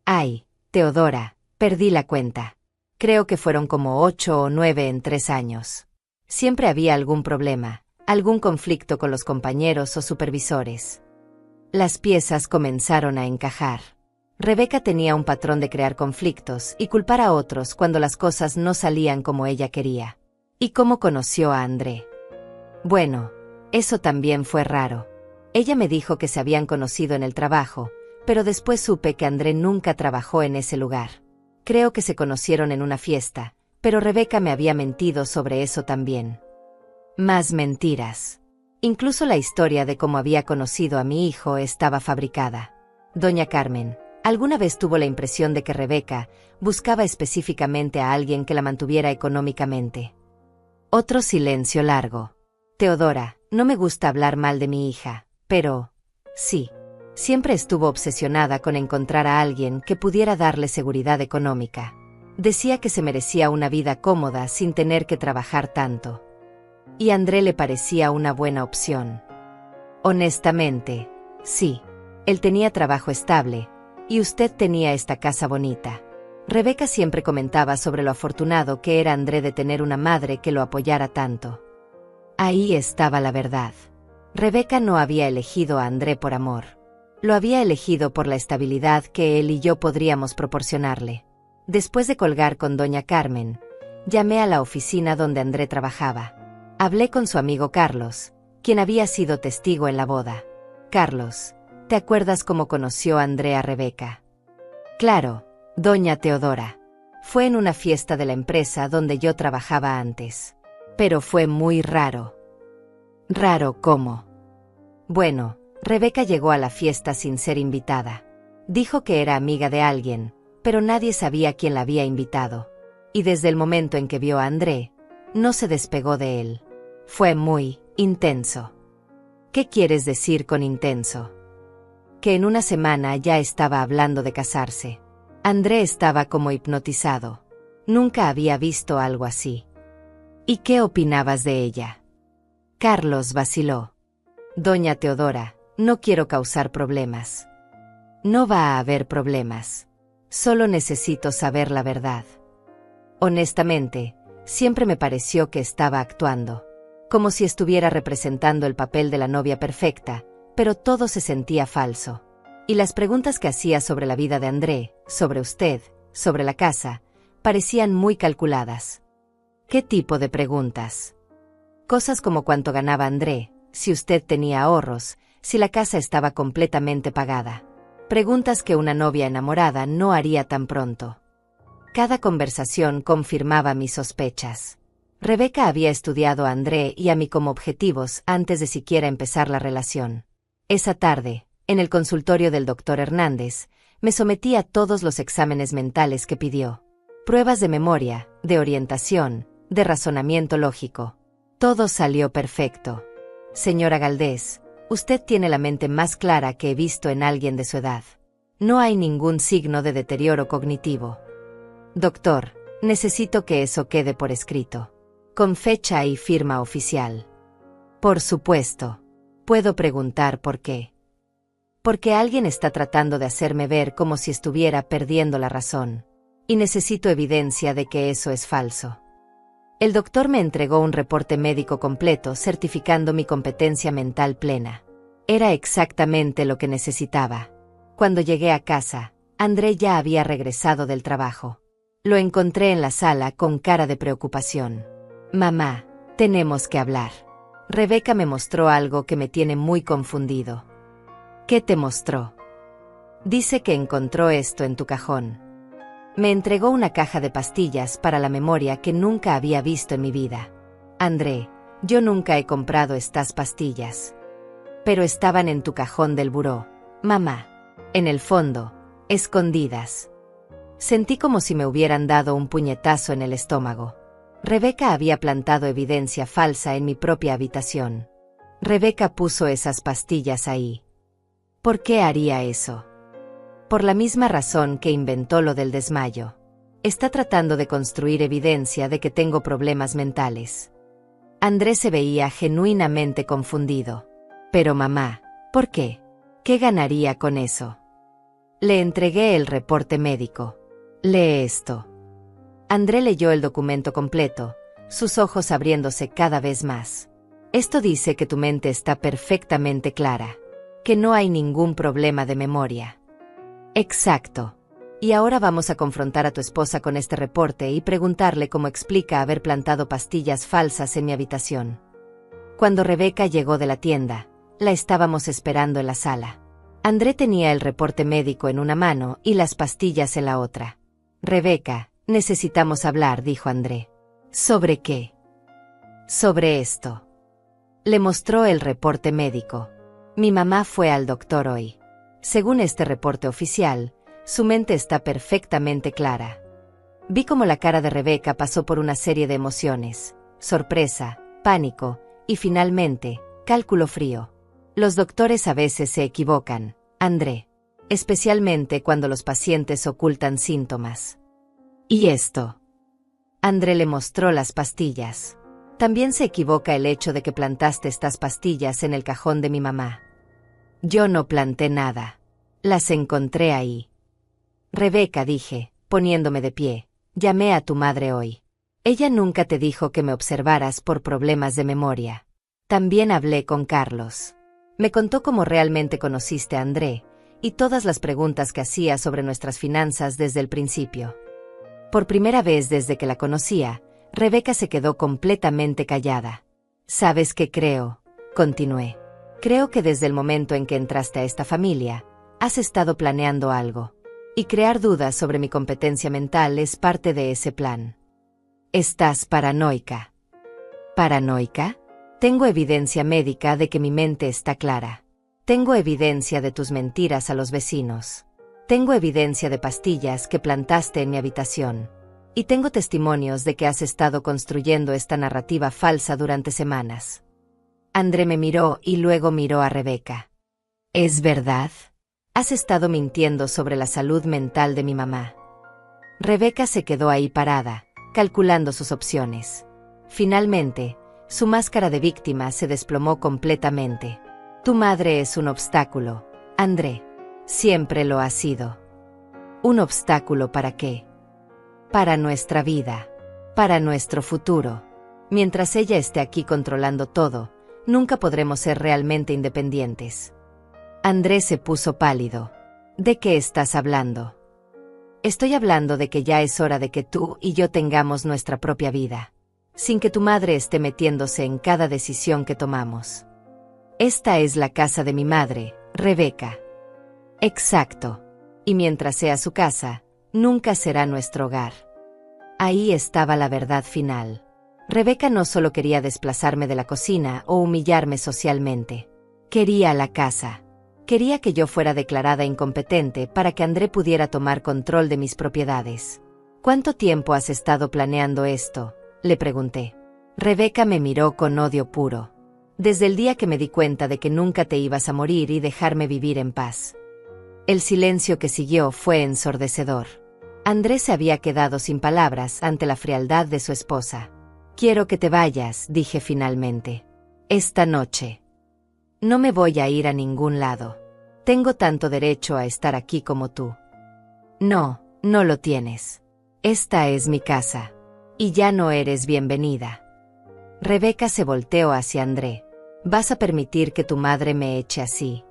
Ay, Teodora, perdí la cuenta. Creo que fueron como 8 o 9 en 3 años. Siempre había algún problema, algún conflicto con los compañeros o supervisores. Las piezas comenzaron a encajar. Rebeca tenía un patrón de crear conflictos y culpar a otros cuando las cosas no salían como ella quería. ¿Y cómo conoció a André? Bueno, eso también fue raro. Ella me dijo que se habían conocido en el trabajo, pero después supe que André nunca trabajó en ese lugar. Creo que se conocieron en una fiesta, pero Rebeca me había mentido sobre eso también. Más mentiras. Incluso la historia de cómo había conocido a mi hijo estaba fabricada. Doña Carmen, ¿alguna vez tuvo la impresión de que Rebeca buscaba específicamente a alguien que la mantuviera económicamente? Otro silencio largo. Teodora, no me gusta hablar mal de mi hija, pero sí. Siempre estuvo obsesionada con encontrar a alguien que pudiera darle seguridad económica. Decía que se merecía una vida cómoda sin tener que trabajar tanto. Y André le parecía una buena opción. Honestamente, sí. Él tenía trabajo estable, y usted tenía esta casa bonita. Rebeca siempre comentaba sobre lo afortunado que era André de tener una madre que lo apoyara tanto. Ahí estaba la verdad. Rebeca no había elegido a André por amor. Lo había elegido por la estabilidad que él y yo podríamos proporcionarle. Después de colgar con doña Carmen, llamé a la oficina donde André trabajaba. Hablé con su amigo Carlos, quien había sido testigo en la boda. Carlos, ¿te acuerdas cómo conoció André a Rebeca? Claro, doña Teodora. Fue en una fiesta de la empresa donde yo trabajaba antes. Pero fue muy raro. ¿Raro cómo? Bueno, Rebeca llegó a la fiesta sin ser invitada. Dijo que era amiga de alguien, pero nadie sabía quién la había invitado. Y desde el momento en que vio a André, no se despegó de él. Fue muy intenso. ¿Qué quieres decir con intenso? Que en una semana ya estaba hablando de casarse. André estaba como hipnotizado. Nunca había visto algo así. ¿Y qué opinabas de ella? Carlos vaciló. Doña Teodora, no quiero causar problemas. No va a haber problemas. Solo necesito saber la verdad. Honestamente, siempre me pareció que estaba actuando. Como si estuviera representando el papel de la novia perfecta, pero todo se sentía falso. Y las preguntas que hacía sobre la vida de André, sobre usted, sobre la casa, parecían muy calculadas. ¿Qué tipo de preguntas? Cosas como cuánto ganaba André, si usted tenía ahorros, si la casa estaba completamente pagada. Preguntas que una novia enamorada no haría tan pronto. Cada conversación confirmaba mis sospechas. Rebeca había estudiado a André y a mí como objetivos antes de siquiera empezar la relación. Esa tarde, en el consultorio del doctor Hernández, me sometí a todos los exámenes mentales que pidió. Pruebas de memoria, de orientación, de razonamiento lógico. Todo salió perfecto. Señora Galdés, usted tiene la mente más clara que he visto en alguien de su edad. No hay ningún signo de deterioro cognitivo. Doctor, necesito que eso quede por escrito, con fecha y firma oficial. Por supuesto. ¿Puedo preguntar por qué? Porque alguien está tratando de hacerme ver como si estuviera perdiendo la razón. Y necesito evidencia de que eso es falso. El doctor me entregó un reporte médico completo certificando mi competencia mental plena. Era exactamente lo que necesitaba. Cuando llegué a casa, André ya había regresado del trabajo. Lo encontré en la sala con cara de preocupación. Mamá, tenemos que hablar. Rebeca me mostró algo que me tiene muy confundido. ¿Qué te mostró? Dice que encontró esto en tu cajón. Me entregó una caja de pastillas para la memoria que nunca había visto en mi vida. André, yo nunca he comprado estas pastillas. Pero estaban en tu cajón del buró, mamá. En el fondo, escondidas. Sentí como si me hubieran dado un puñetazo en el estómago. Rebeca había plantado evidencia falsa en mi propia habitación. Rebeca puso esas pastillas ahí. ¿Por qué haría eso? Por la misma razón que inventó lo del desmayo. Está tratando de construir evidencia de que tengo problemas mentales. Andrés se veía genuinamente confundido. Pero mamá, ¿por qué? ¿Qué ganaría con eso? Le entregué el reporte médico. Lee esto. André leyó el documento completo, sus ojos abriéndose cada vez más. Esto dice que tu mente está perfectamente clara, que no hay ningún problema de memoria. Exacto. Y ahora vamos a confrontar a tu esposa con este reporte y preguntarle cómo explica haber plantado pastillas falsas en mi habitación. Cuando Rebeca llegó de la tienda, la estábamos esperando en la sala. André tenía el reporte médico en una mano y las pastillas en la otra. Rebeca, necesitamos hablar, dijo André. ¿Sobre qué? Sobre esto. Le mostró el reporte médico. Mi mamá fue al doctor hoy. Según este reporte oficial, su mente está perfectamente clara. Vi cómo la cara de Rebeca pasó por una serie de emociones: sorpresa, pánico y finalmente, cálculo frío. Los doctores a veces se equivocan, André. Especialmente cuando los pacientes ocultan síntomas. ¿Y esto? André le mostró las pastillas. También se equivoca el hecho de que plantaste estas pastillas en el cajón de mi mamá. Yo no planté nada. Las encontré ahí. Rebeca, dije, poniéndome de pie, llamé a tu madre hoy. Ella nunca te dijo que me observaras por problemas de memoria. También hablé con Carlos. Me contó cómo realmente conociste a André, y todas las preguntas que hacía sobre nuestras finanzas desde el principio. Por primera vez desde que la conocía, Rebeca se quedó completamente callada. ¿Sabes qué creo? Continué. Creo que desde el momento en que entraste a esta familia, has estado planeando algo. Y crear dudas sobre mi competencia mental es parte de ese plan. Estás paranoica. ¿Paranoica? Tengo evidencia médica de que mi mente está clara. Tengo evidencia de tus mentiras a los vecinos. Tengo evidencia de pastillas que plantaste en mi habitación. Y tengo testimonios de que has estado construyendo esta narrativa falsa durante semanas. André me miró y luego miró a Rebeca. ¿Es verdad? Has estado mintiendo sobre la salud mental de mi mamá. Rebeca se quedó ahí parada, calculando sus opciones. Finalmente, su máscara de víctima se desplomó completamente. Tu madre es un obstáculo, André. Siempre lo ha sido. ¿Un obstáculo para qué? Para nuestra vida. Para nuestro futuro. Mientras ella esté aquí controlando todo, nunca podremos ser realmente independientes. André se puso pálido. ¿De qué estás hablando? Estoy hablando de que ya es hora de que tú y yo tengamos nuestra propia vida, sin que tu madre esté metiéndose en cada decisión que tomamos. Esta es la casa de mi madre, Rebeca. Exacto. Y mientras sea su casa, nunca será nuestro hogar. Ahí estaba la verdad final. Rebeca no solo quería desplazarme de la cocina o humillarme socialmente. Quería la casa. Quería que yo fuera declarada incompetente para que André pudiera tomar control de mis propiedades. ¿Cuánto tiempo has estado planeando esto?, le pregunté. Rebeca me miró con odio puro. Desde el día que me di cuenta de que nunca te ibas a morir y dejarme vivir en paz. El silencio que siguió fue ensordecedor. André se había quedado sin palabras ante la frialdad de su esposa. Quiero que te vayas, dije finalmente. Esta noche. No me voy a ir a ningún lado. Tengo tanto derecho a estar aquí como tú. No, no lo tienes. Esta es mi casa. Y ya no eres bienvenida. Rebeca se volteó hacia André. ¿Vas a permitir que tu madre me eche así?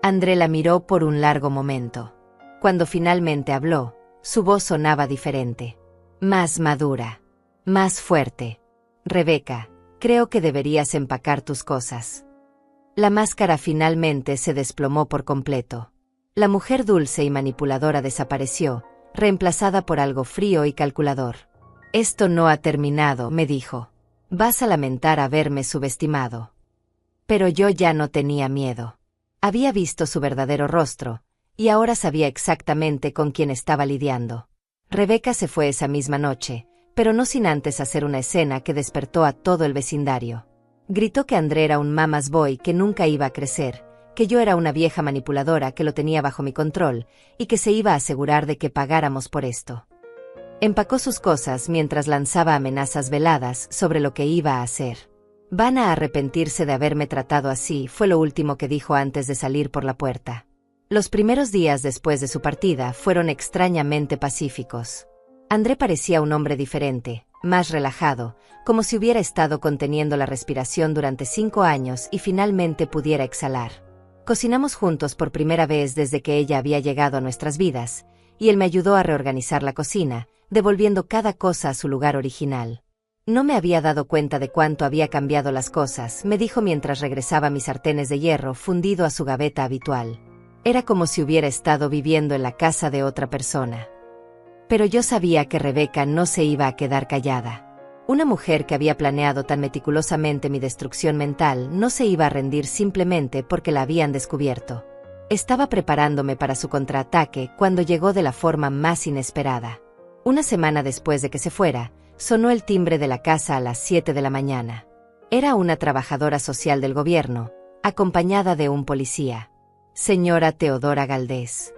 André la miró por un largo momento. Cuando finalmente habló, su voz sonaba diferente. Más madura. Más fuerte. Rebeca, creo que deberías empacar tus cosas. La máscara finalmente se desplomó por completo. La mujer dulce y manipuladora desapareció, reemplazada por algo frío y calculador. Esto no ha terminado, me dijo. Vas a lamentar haberme subestimado. Pero yo ya no tenía miedo. Había visto su verdadero rostro, y ahora sabía exactamente con quién estaba lidiando. Rebeca se fue esa misma noche, pero no sin antes hacer una escena que despertó a todo el vecindario. Gritó que André era un mama's boy que nunca iba a crecer, que yo era una vieja manipuladora que lo tenía bajo mi control, y que se iba a asegurar de que pagáramos por esto. Empacó sus cosas mientras lanzaba amenazas veladas sobre lo que iba a hacer. Van a arrepentirse de haberme tratado así, fue lo último que dijo antes de salir por la puerta. Los primeros días después de su partida fueron extrañamente pacíficos. André parecía un hombre diferente, más relajado, como si hubiera estado conteniendo la respiración durante 5 años y finalmente pudiera exhalar. Cocinamos juntos por primera vez desde que ella había llegado a nuestras vidas, y él me ayudó a reorganizar la cocina, devolviendo cada cosa a su lugar original. No me había dado cuenta de cuánto había cambiado las cosas, me dijo mientras regresaba mis sartenes de hierro fundido a su gaveta habitual. Era como si hubiera estado viviendo en la casa de otra persona. Pero yo sabía que Rebeca no se iba a quedar callada. Una mujer que había planeado tan meticulosamente mi destrucción mental no se iba a rendir simplemente porque la habían descubierto. Estaba preparándome para su contraataque cuando llegó de la forma más inesperada. Una semana después de que se fuera, sonó el timbre de la casa a las 7 de la mañana. Era una trabajadora social del gobierno, acompañada de un policía. Señora Teodora Galdés.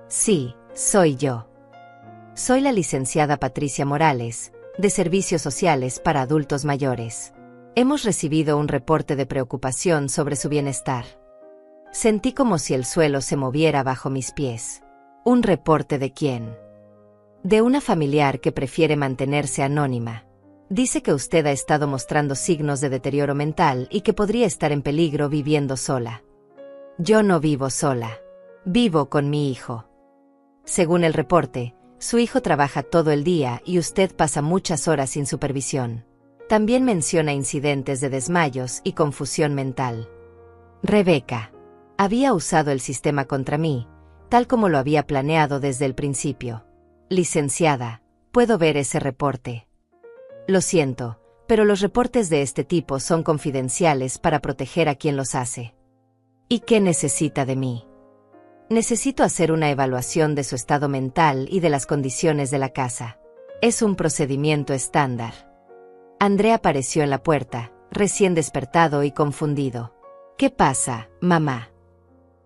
Sí, soy yo. Soy la licenciada Patricia Morales, de Servicios Sociales para Adultos Mayores. Hemos recibido un reporte de preocupación sobre su bienestar. Sentí como si el suelo se moviera bajo mis pies. ¿Un reporte de quién? De una familiar que prefiere mantenerse anónima. Dice que usted ha estado mostrando signos de deterioro mental y que podría estar en peligro viviendo sola. Yo no vivo sola. Vivo con mi hijo. Según el reporte, su hijo trabaja todo el día y usted pasa muchas horas sin supervisión. También menciona incidentes de desmayos y confusión mental. Rebeca había usado el sistema contra mí, tal como lo había planeado desde el principio. Licenciada, ¿puedo ver ese reporte? Lo siento, pero los reportes de este tipo son confidenciales para proteger a quien los hace. ¿Y qué necesita de mí? Necesito hacer una evaluación de su estado mental y de las condiciones de la casa. Es un procedimiento estándar. André apareció en la puerta, recién despertado y confundido. ¿Qué pasa, mamá?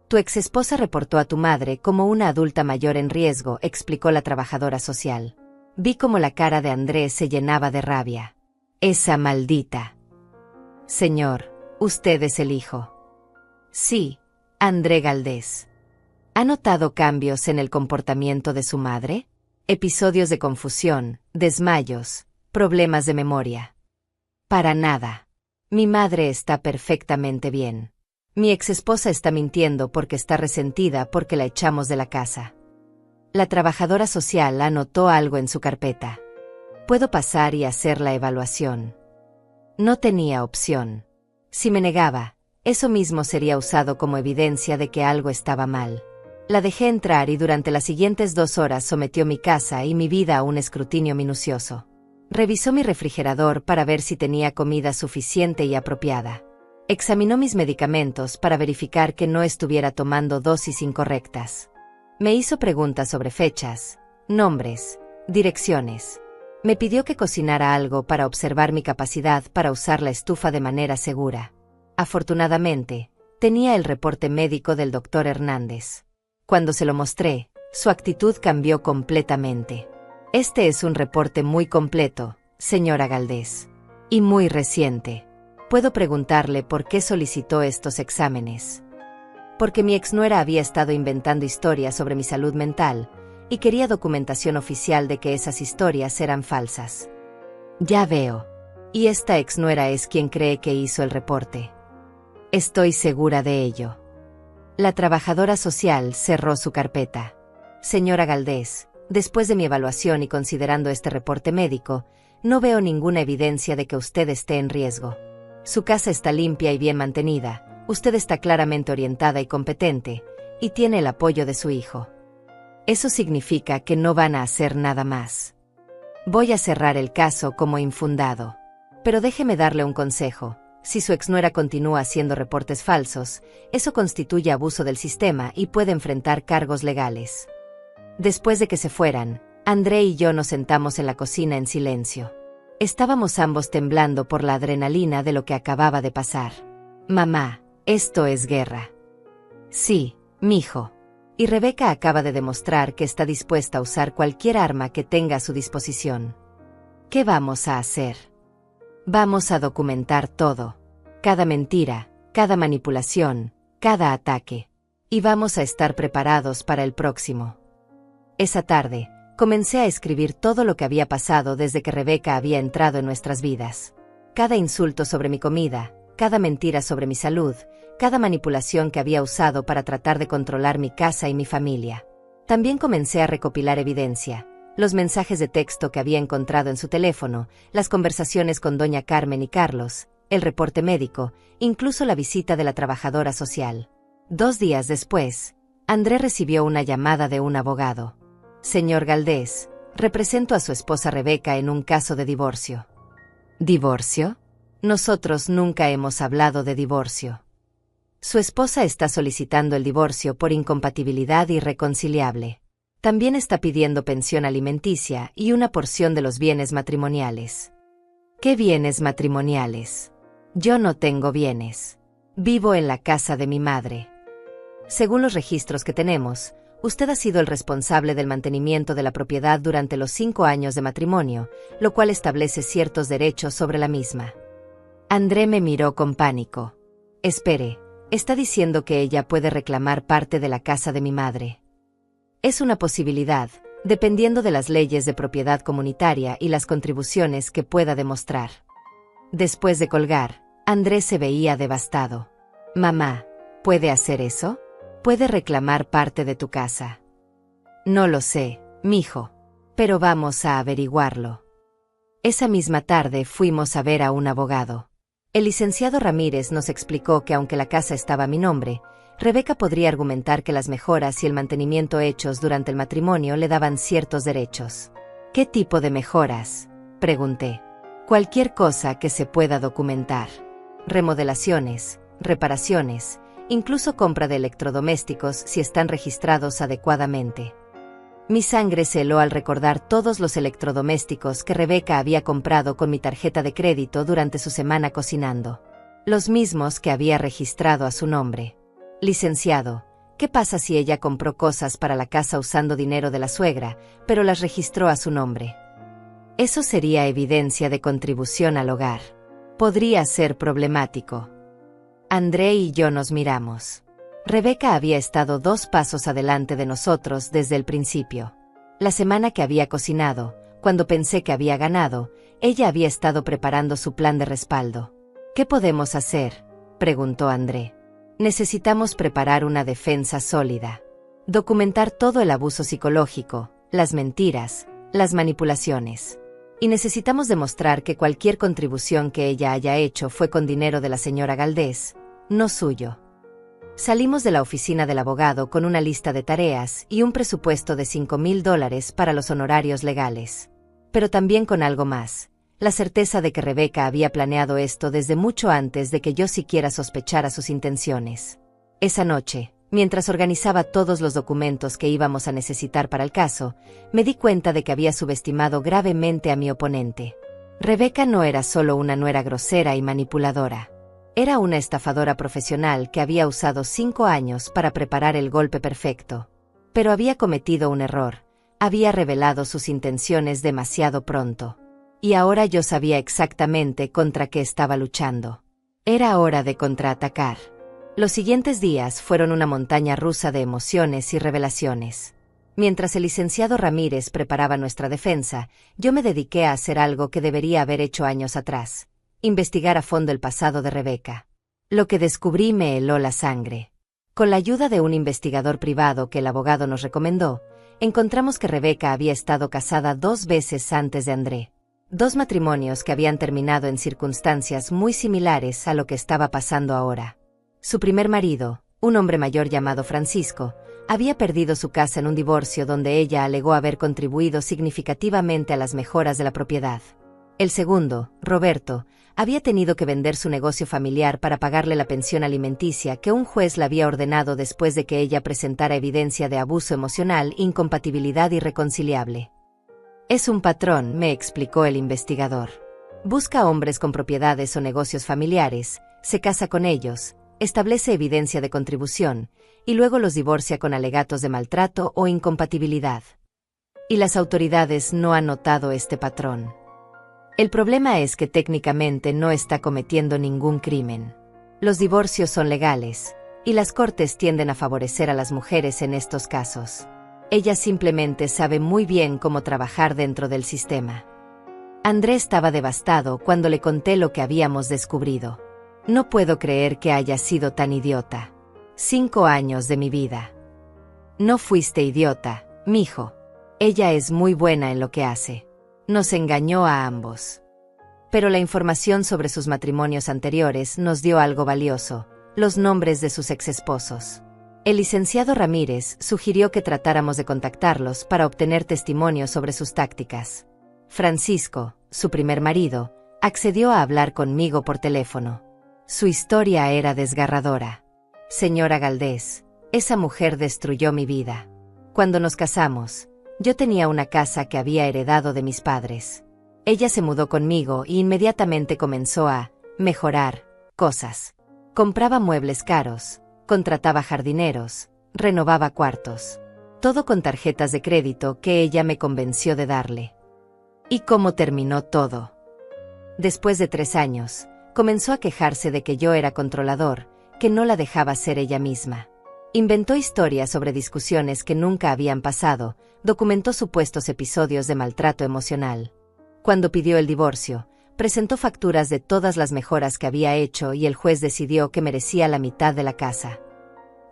Tu exesposa reportó a tu madre como una adulta mayor en riesgo, explicó la trabajadora social. Vi cómo la cara de André se llenaba de rabia. Esa maldita. Señor, usted es el hijo. Sí, André Galdés. ¿Ha notado cambios en el comportamiento de su madre? Episodios de confusión, desmayos, problemas de memoria. Para nada. Mi madre está perfectamente bien. Mi exesposa está mintiendo porque está resentida porque la echamos de la casa. La trabajadora social anotó algo en su carpeta. Puedo pasar y hacer la evaluación. No tenía opción. Si me negaba, eso mismo sería usado como evidencia de que algo estaba mal. La dejé entrar y durante las siguientes 2 horas sometió mi casa y mi vida a un escrutinio minucioso. Revisó mi refrigerador para ver si tenía comida suficiente y apropiada. Examinó mis medicamentos para verificar que no estuviera tomando dosis incorrectas. Me hizo preguntas sobre fechas, nombres, direcciones. Me pidió que cocinara algo para observar mi capacidad para usar la estufa de manera segura. Afortunadamente, tenía el reporte médico del doctor Hernández. Cuando se lo mostré, su actitud cambió completamente. Este es un reporte muy completo, señora Galdés. Y muy reciente. ¿Puedo preguntarle por qué solicitó estos exámenes? Porque mi exnuera había estado inventando historias sobre mi salud mental, y quería documentación oficial de que esas historias eran falsas. Ya veo. Y esta exnuera es quien cree que hizo el reporte. Estoy segura de ello. La trabajadora social cerró su carpeta. Señora Galdés, después de mi evaluación y considerando este reporte médico, no veo ninguna evidencia de que usted esté en riesgo. Su casa está limpia y bien mantenida, usted está claramente orientada y competente, y tiene el apoyo de su hijo. Eso significa que no van a hacer nada más. Voy a cerrar el caso como infundado. Pero déjeme darle un consejo. Si su exnuera continúa haciendo reportes falsos, eso constituye abuso del sistema y puede enfrentar cargos legales. Después de que se fueran, André y yo nos sentamos en la cocina en silencio. Estábamos ambos temblando por la adrenalina de lo que acababa de pasar. Mamá, esto es guerra. Sí, mijo. Y Rebeca acaba de demostrar que está dispuesta a usar cualquier arma que tenga a su disposición. ¿Qué vamos a hacer? Vamos a documentar todo. Cada mentira, cada manipulación, cada ataque. Y vamos a estar preparados para el próximo. Esa tarde, comencé a escribir todo lo que había pasado desde que Rebeca había entrado en nuestras vidas. Cada insulto sobre mi comida, cada mentira sobre mi salud, cada manipulación que había usado para tratar de controlar mi casa y mi familia. También comencé a recopilar evidencia, los mensajes de texto que había encontrado en su teléfono, las conversaciones con doña Carmen y Carlos, el reporte médico, incluso la visita de la trabajadora social. 2 días después, André recibió una llamada de un abogado. Señor Galdés, represento a su esposa Rebeca en un caso de divorcio. ¿Divorcio? Nosotros nunca hemos hablado de divorcio. Su esposa está solicitando el divorcio por incompatibilidad irreconciliable. También está pidiendo pensión alimenticia y una porción de los bienes matrimoniales. ¿Qué bienes matrimoniales? Yo no tengo bienes. Vivo en la casa de mi madre. Según los registros que tenemos, usted ha sido el responsable del mantenimiento de la propiedad durante los 5 años de matrimonio, lo cual establece ciertos derechos sobre la misma. André me miró con pánico. Espere, está diciendo que ella puede reclamar parte de la casa de mi madre. Es una posibilidad, dependiendo de las leyes de propiedad comunitaria y las contribuciones que pueda demostrar. Después de colgar, André se veía devastado. Mamá, ¿puede hacer eso? ¿Puede reclamar parte de tu casa? No lo sé, mijo, pero vamos a averiguarlo. Esa misma tarde fuimos a ver a un abogado. El licenciado Ramírez nos explicó que aunque la casa estaba a mi nombre, Rebeca podría argumentar que las mejoras y el mantenimiento hechos durante el matrimonio le daban ciertos derechos. ¿Qué tipo de mejoras?, pregunté. Cualquier cosa que se pueda documentar. Remodelaciones, reparaciones, incluso compra de electrodomésticos si están registrados adecuadamente. Mi sangre se heló al recordar todos los electrodomésticos que Rebeca había comprado con mi tarjeta de crédito durante su semana cocinando. Los mismos que había registrado a su nombre. Licenciado, ¿qué pasa si ella compró cosas para la casa usando dinero de la suegra, pero las registró a su nombre? Eso sería evidencia de contribución al hogar. Podría ser problemático. André y yo nos miramos. Rebeca había estado 2 pasos adelante de nosotros desde el principio. La semana que había cocinado, cuando pensé que había ganado, ella había estado preparando su plan de respaldo. ¿Qué podemos hacer?, preguntó André. Necesitamos preparar una defensa sólida. Documentar todo el abuso psicológico, las mentiras, las manipulaciones. Y necesitamos demostrar que cualquier contribución que ella haya hecho fue con dinero de la señora Galdés, no suyo. Salimos de la oficina del abogado con una lista de tareas y un presupuesto de $5,000 para los honorarios legales. Pero también con algo más, la certeza de que Rebeca había planeado esto desde mucho antes de que yo siquiera sospechara sus intenciones. Esa noche, mientras organizaba todos los documentos que íbamos a necesitar para el caso, me di cuenta de que había subestimado gravemente a mi oponente. Rebeca no era solo una nuera grosera y manipuladora. Era una estafadora profesional que había usado 5 años para preparar el golpe perfecto. Pero había cometido un error. Había revelado sus intenciones demasiado pronto. Y ahora yo sabía exactamente contra qué estaba luchando. Era hora de contraatacar. Los siguientes días fueron una montaña rusa de emociones y revelaciones. Mientras el licenciado Ramírez preparaba nuestra defensa, yo me dediqué a hacer algo que debería haber hecho años atrás: investigar a fondo el pasado de Rebeca. Lo que descubrí me heló la sangre. Con la ayuda de un investigador privado que el abogado nos recomendó, encontramos que Rebeca había estado casada 2 veces antes de André. 2 matrimonios que habían terminado en circunstancias muy similares a lo que estaba pasando ahora. Su primer marido, un hombre mayor llamado Francisco, había perdido su casa en un divorcio donde ella alegó haber contribuido significativamente a las mejoras de la propiedad. El segundo, Roberto, había tenido que vender su negocio familiar para pagarle la pensión alimenticia que un juez le había ordenado después de que ella presentara evidencia de abuso emocional, incompatibilidad irreconciliable. Es un patrón, me explicó el investigador. Busca hombres con propiedades o negocios familiares, se casa con ellos, establece evidencia de contribución, y luego los divorcia con alegatos de maltrato o incompatibilidad. Y las autoridades no han notado este patrón. El problema es que técnicamente no está cometiendo ningún crimen. Los divorcios son legales, y las cortes tienden a favorecer a las mujeres en estos casos. Ella simplemente sabe muy bien cómo trabajar dentro del sistema. André estaba devastado cuando le conté lo que habíamos descubrido. No puedo creer que haya sido tan idiota. 5 años de mi vida. No fuiste idiota, mijo. Ella es muy buena en lo que hace. Nos engañó a ambos. Pero la información sobre sus matrimonios anteriores nos dio algo valioso: los nombres de sus exesposos. El licenciado Ramírez sugirió que tratáramos de contactarlos para obtener testimonios sobre sus tácticas. Francisco, su primer marido, accedió a hablar conmigo por teléfono. Su historia era desgarradora. Señora Galdés, esa mujer destruyó mi vida. Cuando nos casamos, yo tenía una casa que había heredado de mis padres. Ella se mudó conmigo y inmediatamente comenzó a mejorar cosas. Compraba muebles caros, contrataba jardineros, renovaba cuartos. Todo con tarjetas de crédito que ella me convenció de darle. ¿Y cómo terminó todo? Después de 3 años, comenzó a quejarse de que yo era controlador, que no la dejaba ser ella misma. Inventó historias sobre discusiones que nunca habían pasado, documentó supuestos episodios de maltrato emocional. Cuando pidió el divorcio, presentó facturas de todas las mejoras que había hecho y el juez decidió que merecía la mitad de la casa.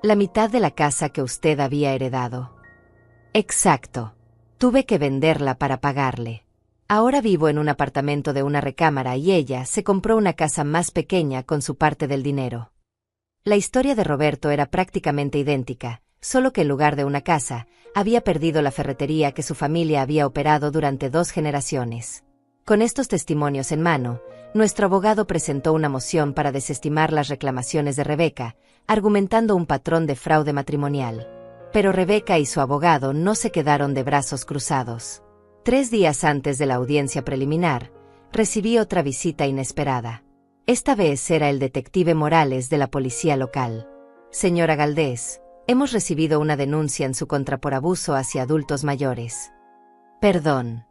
La mitad de la casa que usted había heredado. Exacto. Tuve que venderla para pagarle. Ahora vivo en un apartamento de una recámara y ella se compró una casa más pequeña con su parte del dinero. La historia de Roberto era prácticamente idéntica, solo que en lugar de una casa, había perdido la ferretería que su familia había operado durante 2 generaciones. Con estos testimonios en mano, nuestro abogado presentó una moción para desestimar las reclamaciones de Rebeca, argumentando un patrón de fraude matrimonial. Pero Rebeca y su abogado no se quedaron de brazos cruzados. 3 días antes de la audiencia preliminar, recibí otra visita inesperada. Esta vez era el detective Morales de la policía local. Señora Galdés, hemos recibido una denuncia en su contra por abuso hacia adultos mayores. Perdón.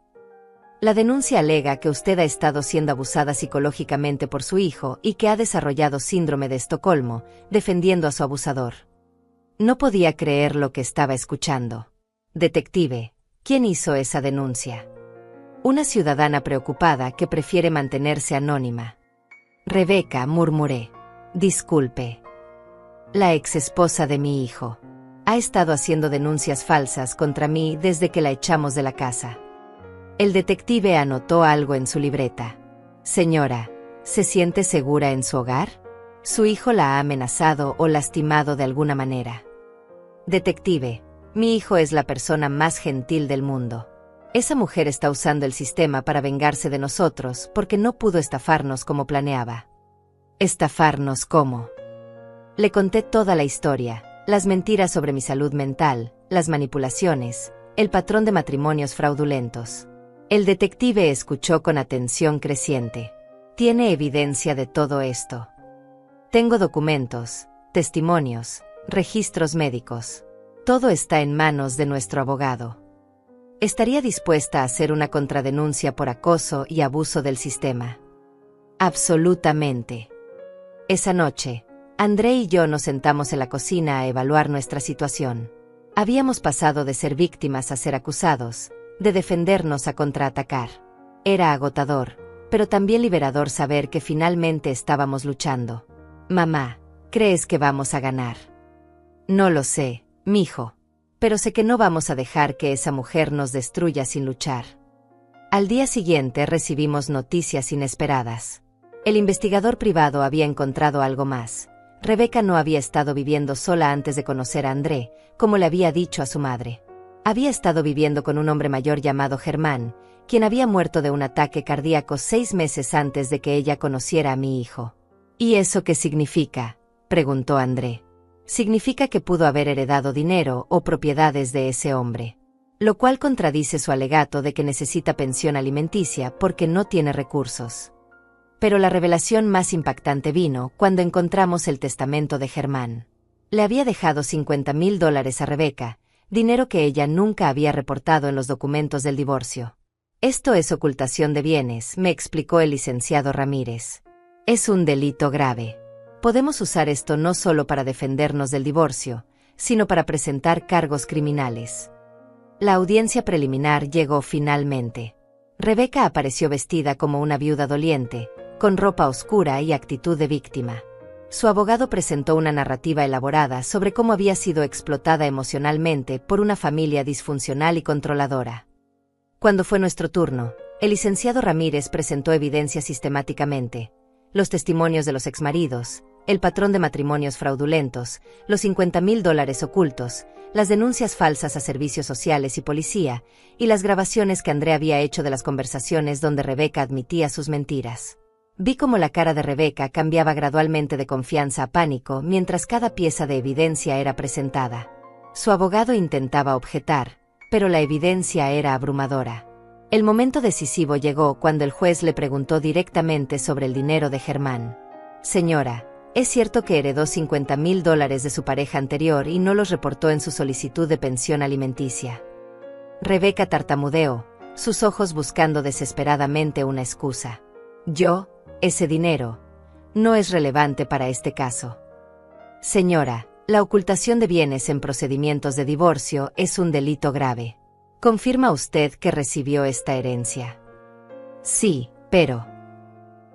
La denuncia alega que usted ha estado siendo abusada psicológicamente por su hijo y que ha desarrollado síndrome de Estocolmo, defendiendo a su abusador. No podía creer lo que estaba escuchando. Detective, ¿quién hizo esa denuncia? Una ciudadana preocupada que prefiere mantenerse anónima. Rebeca, murmuré. Disculpe. La exesposa de mi hijo. Ha estado haciendo denuncias falsas contra mí desde que la echamos de la casa. El detective anotó algo en su libreta. Señora, ¿se siente segura en su hogar? Su hijo la ha amenazado o lastimado de alguna manera. Detective, mi hijo es la persona más gentil del mundo. Esa mujer está usando el sistema para vengarse de nosotros porque no pudo estafarnos como planeaba. ¿Estafarnos cómo? Le conté toda la historia, las mentiras sobre mi salud mental, las manipulaciones, el patrón de matrimonios fraudulentos. El detective escuchó con atención creciente. ¿Tiene evidencia de todo esto? Tengo documentos, testimonios, registros médicos. Todo está en manos de nuestro abogado. ¿Estaría dispuesta a hacer una contradenuncia por acoso y abuso del sistema? Absolutamente. Esa noche, André y yo nos sentamos en la cocina a evaluar nuestra situación. Habíamos pasado de ser víctimas a ser acusados, de defendernos a contraatacar. Era agotador, pero también liberador saber que finalmente estábamos luchando. Mamá, ¿crees que vamos a ganar? No lo sé, mijo. Pero sé que no vamos a dejar que esa mujer nos destruya sin luchar. Al día siguiente recibimos noticias inesperadas. El investigador privado había encontrado algo más. Rebeca no había estado viviendo sola antes de conocer a André, como le había dicho a su madre. Había estado viviendo con un hombre mayor llamado Germán, quien había muerto de un ataque cardíaco 6 meses antes de que ella conociera a mi hijo. ¿Y eso qué significa?, preguntó André. Significa que pudo haber heredado dinero o propiedades de ese hombre. Lo cual contradice su alegato de que necesita pensión alimenticia porque no tiene recursos. Pero la revelación más impactante vino cuando encontramos el testamento de Germán. Le había dejado $50,000 a Rebeca, dinero que ella nunca había reportado en los documentos del divorcio. Esto es ocultación de bienes, me explicó el licenciado Ramírez. Es un delito grave. Podemos usar esto no solo para defendernos del divorcio, sino para presentar cargos criminales. La audiencia preliminar llegó finalmente. Rebeca apareció vestida como una viuda doliente, con ropa oscura y actitud de víctima. Su abogado presentó una narrativa elaborada sobre cómo había sido explotada emocionalmente por una familia disfuncional y controladora. Cuando fue nuestro turno, el licenciado Ramírez presentó evidencia sistemáticamente: los testimonios de los exmaridos, el patrón de matrimonios fraudulentos, los $50,000 ocultos, las denuncias falsas a servicios sociales y policía, y las grabaciones que André había hecho de las conversaciones donde Rebeca admitía sus mentiras. Vi cómo la cara de Rebeca cambiaba gradualmente de confianza a pánico mientras cada pieza de evidencia era presentada. Su abogado intentaba objetar, pero la evidencia era abrumadora. El momento decisivo llegó cuando el juez le preguntó directamente sobre el dinero de Germán. Señora, ¿es cierto que heredó $50,000 de su pareja anterior y no los reportó en su solicitud de pensión alimenticia? Rebeca tartamudeó, sus ojos buscando desesperadamente una excusa. Ese dinero no es relevante para este caso. Señora, la ocultación de bienes en procedimientos de divorcio es un delito grave. ¿Confirma usted que recibió esta herencia? Sí, pero...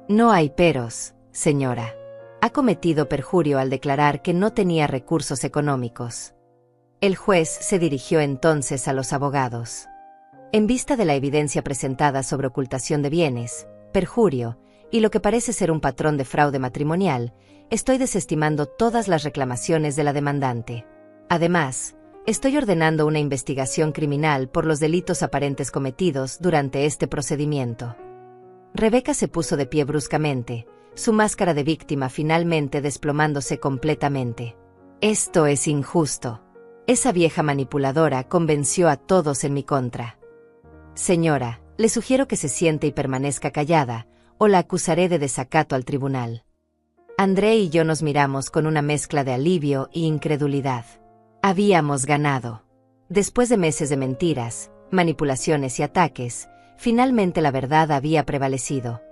No hay peros, señora. Ha cometido perjurio al declarar que no tenía recursos económicos. El juez se dirigió entonces a los abogados. En vista de la evidencia presentada sobre ocultación de bienes, perjurio, y lo que parece ser un patrón de fraude matrimonial, estoy desestimando todas las reclamaciones de la demandante. Además, estoy ordenando una investigación criminal por los delitos aparentes cometidos durante este procedimiento. Rebeca se puso de pie bruscamente, su máscara de víctima finalmente desplomándose completamente. Esto es injusto. Esa vieja manipuladora convenció a todos en mi contra. Señora, le sugiero que se siente y permanezca callada, o la acusaré de desacato al tribunal. André y yo nos miramos con una mezcla de alivio y incredulidad. Habíamos ganado. Después de meses de mentiras, manipulaciones y ataques, finalmente la verdad había prevalecido.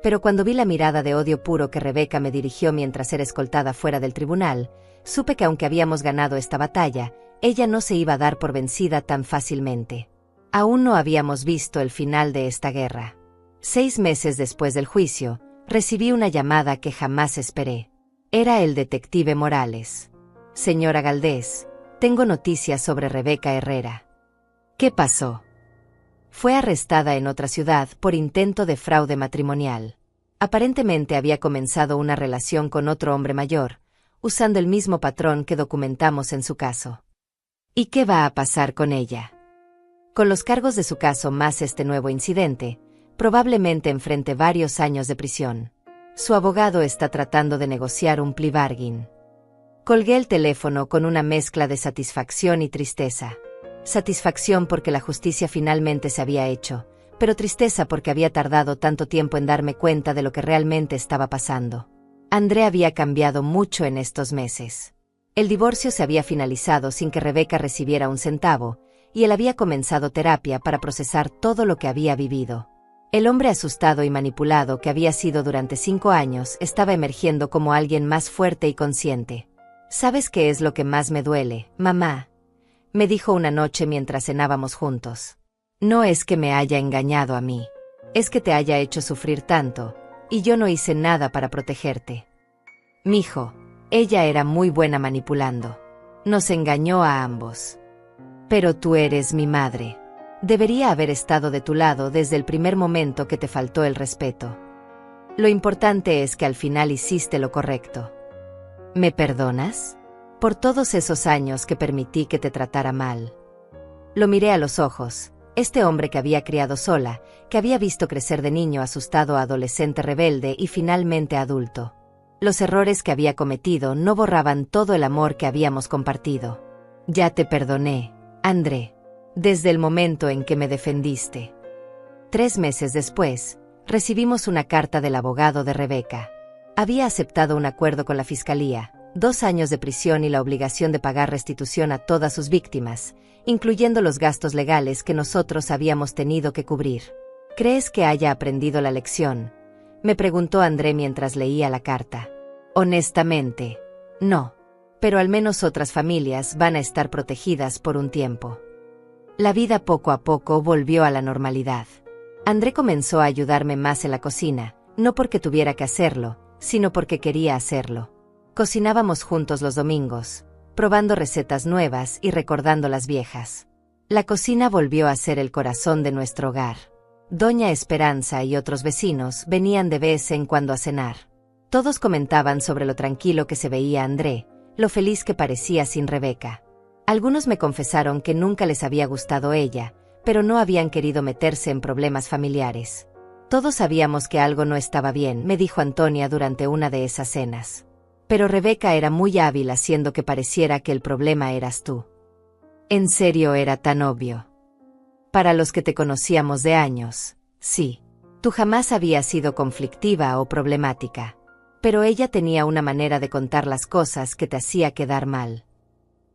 Pero cuando vi la mirada de odio puro que Rebeca me dirigió mientras era escoltada fuera del tribunal, supe que aunque habíamos ganado esta batalla, ella no se iba a dar por vencida tan fácilmente. Aún no habíamos visto el final de esta guerra. 6 meses después del juicio, recibí una llamada que jamás esperé. Era el detective Morales. Señora Galdés, tengo noticias sobre Rebeca Herrera. ¿Qué pasó? Fue arrestada en otra ciudad por intento de fraude matrimonial. Aparentemente había comenzado una relación con otro hombre mayor, usando el mismo patrón que documentamos en su caso. ¿Y qué va a pasar con ella? Con los cargos de su caso más este nuevo incidente, probablemente enfrente varios años de prisión. Su abogado está tratando de negociar un plea bargain. Colgué el teléfono con una mezcla de satisfacción y tristeza. Satisfacción porque la justicia finalmente se había hecho, pero tristeza porque había tardado tanto tiempo en darme cuenta de lo que realmente estaba pasando. André había cambiado mucho en estos meses. El divorcio se había finalizado sin que Rebeca recibiera un centavo, y él había comenzado terapia para procesar todo lo que había vivido. El hombre asustado y manipulado que había sido durante 5 años estaba emergiendo como alguien más fuerte y consciente. ¿Sabes qué es lo que más me duele, mamá?, me dijo una noche mientras cenábamos juntos. No es que me haya engañado a mí. Es que te haya hecho sufrir tanto, y yo no hice nada para protegerte. Mijo, ella era muy buena manipulando. Nos engañó a ambos. Pero tú eres mi madre. Debería haber estado de tu lado desde el primer momento que te faltó el respeto. Lo importante es que al final hiciste lo correcto. ¿Me perdonas? Por todos esos años que permití que te tratara mal. Lo miré a los ojos, este hombre que había criado sola, que había visto crecer de niño asustado a adolescente rebelde y finalmente adulto. Los errores que había cometido no borraban todo el amor que habíamos compartido. Ya te perdoné, André, desde el momento en que me defendiste. 3 meses después, recibimos una carta del abogado de Rebeca. Había aceptado un acuerdo con la fiscalía, 2 años de prisión y la obligación de pagar restitución a todas sus víctimas, incluyendo los gastos legales que nosotros habíamos tenido que cubrir. ¿Crees que haya aprendido la lección?, me preguntó André mientras leía la carta. Honestamente, no. Pero al menos otras familias van a estar protegidas por un tiempo. La vida poco a poco volvió a la normalidad. André comenzó a ayudarme más en la cocina, no porque tuviera que hacerlo, sino porque quería hacerlo. Cocinábamos juntos los domingos, probando recetas nuevas y recordando las viejas. La cocina volvió a ser el corazón de nuestro hogar. Doña Esperanza y otros vecinos venían de vez en cuando a cenar. Todos comentaban sobre lo tranquilo que se veía André, lo feliz que parecía sin Rebeca. Algunos me confesaron que nunca les había gustado ella, pero no habían querido meterse en problemas familiares. Todos sabíamos que algo no estaba bien, me dijo Antonia durante una de esas cenas. Pero Rebeca era muy hábil haciendo que pareciera que el problema eras tú. En serio, era tan obvio. Para los que te conocíamos de años, sí. Tú jamás habías sido conflictiva o problemática. Pero ella tenía una manera de contar las cosas que te hacía quedar mal.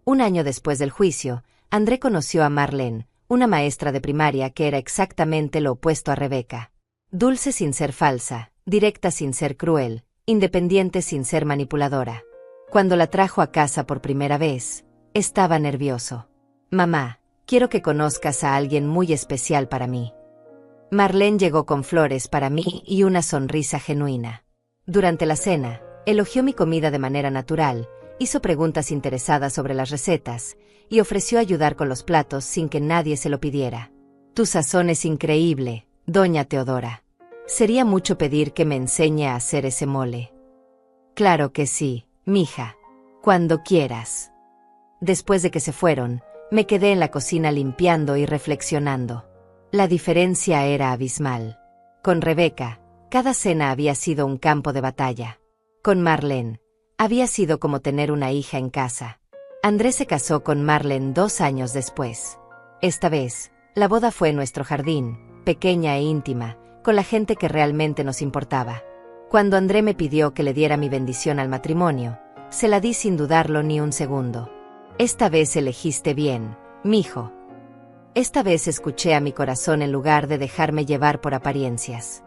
1 año después del juicio, André conoció a Marlene, una maestra de primaria que era exactamente lo opuesto a Rebeca. Dulce sin ser falsa, directa sin ser cruel, independiente sin ser manipuladora. Cuando la trajo a casa por primera vez, estaba nervioso. Mamá, quiero que conozcas a alguien muy especial para mí. Marlene llegó con flores para mí y una sonrisa genuina. Durante la cena, elogió mi comida de manera natural, hizo preguntas interesadas sobre las recetas, y ofreció ayudar con los platos sin que nadie se lo pidiera. Tu sazón es increíble, doña Teodora. Sería mucho pedir que me enseñe a hacer ese mole. Claro que sí, mija. Cuando quieras. Después de que se fueron, me quedé en la cocina limpiando y reflexionando. La diferencia era abismal. Con Rebeca, cada cena había sido un campo de batalla. Con Marlene, había sido como tener una hija en casa. André se casó con Marlene 2 años después. Esta vez, la boda fue en nuestro jardín, pequeña e íntima, con la gente que realmente nos importaba. Cuando André me pidió que le diera mi bendición al matrimonio, se la di sin dudarlo ni un segundo. Esta vez elegiste bien, mijo. Esta vez escuché a mi corazón en lugar de dejarme llevar por apariencias.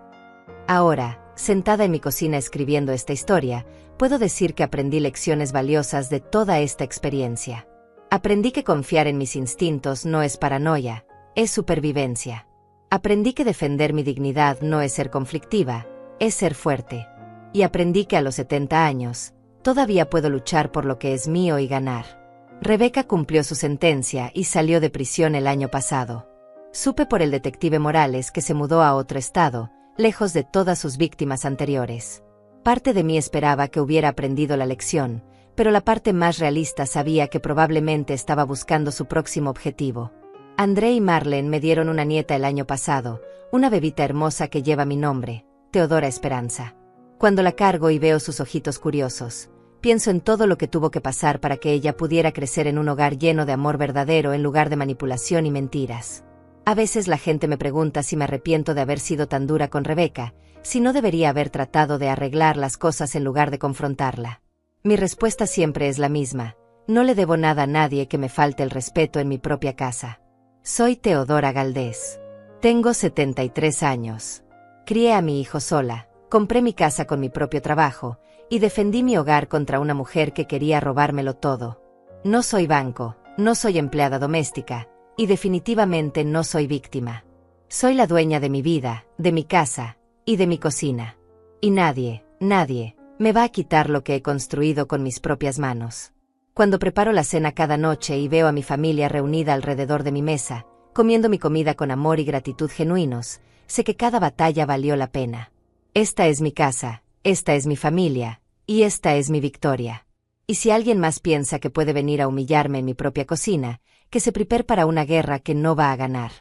Ahora, sentada en mi cocina escribiendo esta historia, puedo decir que aprendí lecciones valiosas de toda esta experiencia. Aprendí que confiar en mis instintos no es paranoia, es supervivencia. Aprendí que defender mi dignidad no es ser conflictiva, es ser fuerte. Y aprendí que a los 70 años, todavía puedo luchar por lo que es mío y ganar. Rebeca cumplió su sentencia y salió de prisión el año pasado. Supe por el detective Morales que se mudó a otro estado, lejos de todas sus víctimas anteriores. Parte de mí esperaba que hubiera aprendido la lección, pero la parte más realista sabía que probablemente estaba buscando su próximo objetivo. André y Marlene me dieron una nieta el año pasado, una bebita hermosa que lleva mi nombre, Teodora Esperanza. Cuando la cargo y veo sus ojitos curiosos, pienso en todo lo que tuvo que pasar para que ella pudiera crecer en un hogar lleno de amor verdadero en lugar de manipulación y mentiras. A veces la gente me pregunta si me arrepiento de haber sido tan dura con Rebeca, si no debería haber tratado de arreglar las cosas en lugar de confrontarla. Mi respuesta siempre es la misma: no le debo nada a nadie que me falte el respeto en mi propia casa. Soy Teodora Galdés. Tengo 73 años. Crié a mi hijo sola, compré mi casa con mi propio trabajo, y defendí mi hogar contra una mujer que quería robármelo todo. No soy banco, no soy empleada doméstica, y definitivamente no soy víctima. Soy la dueña de mi vida, de mi casa, y de mi cocina. Y nadie, me va a quitar lo que he construido con mis propias manos. Cuando preparo la cena cada noche y veo a mi familia reunida alrededor de mi mesa, comiendo mi comida con amor y gratitud genuinos, sé que cada batalla valió la pena. Esta es mi casa, esta es mi familia, y esta es mi victoria. Y si alguien más piensa que puede venir a humillarme en mi propia cocina, que se prepare para una guerra que no va a ganar.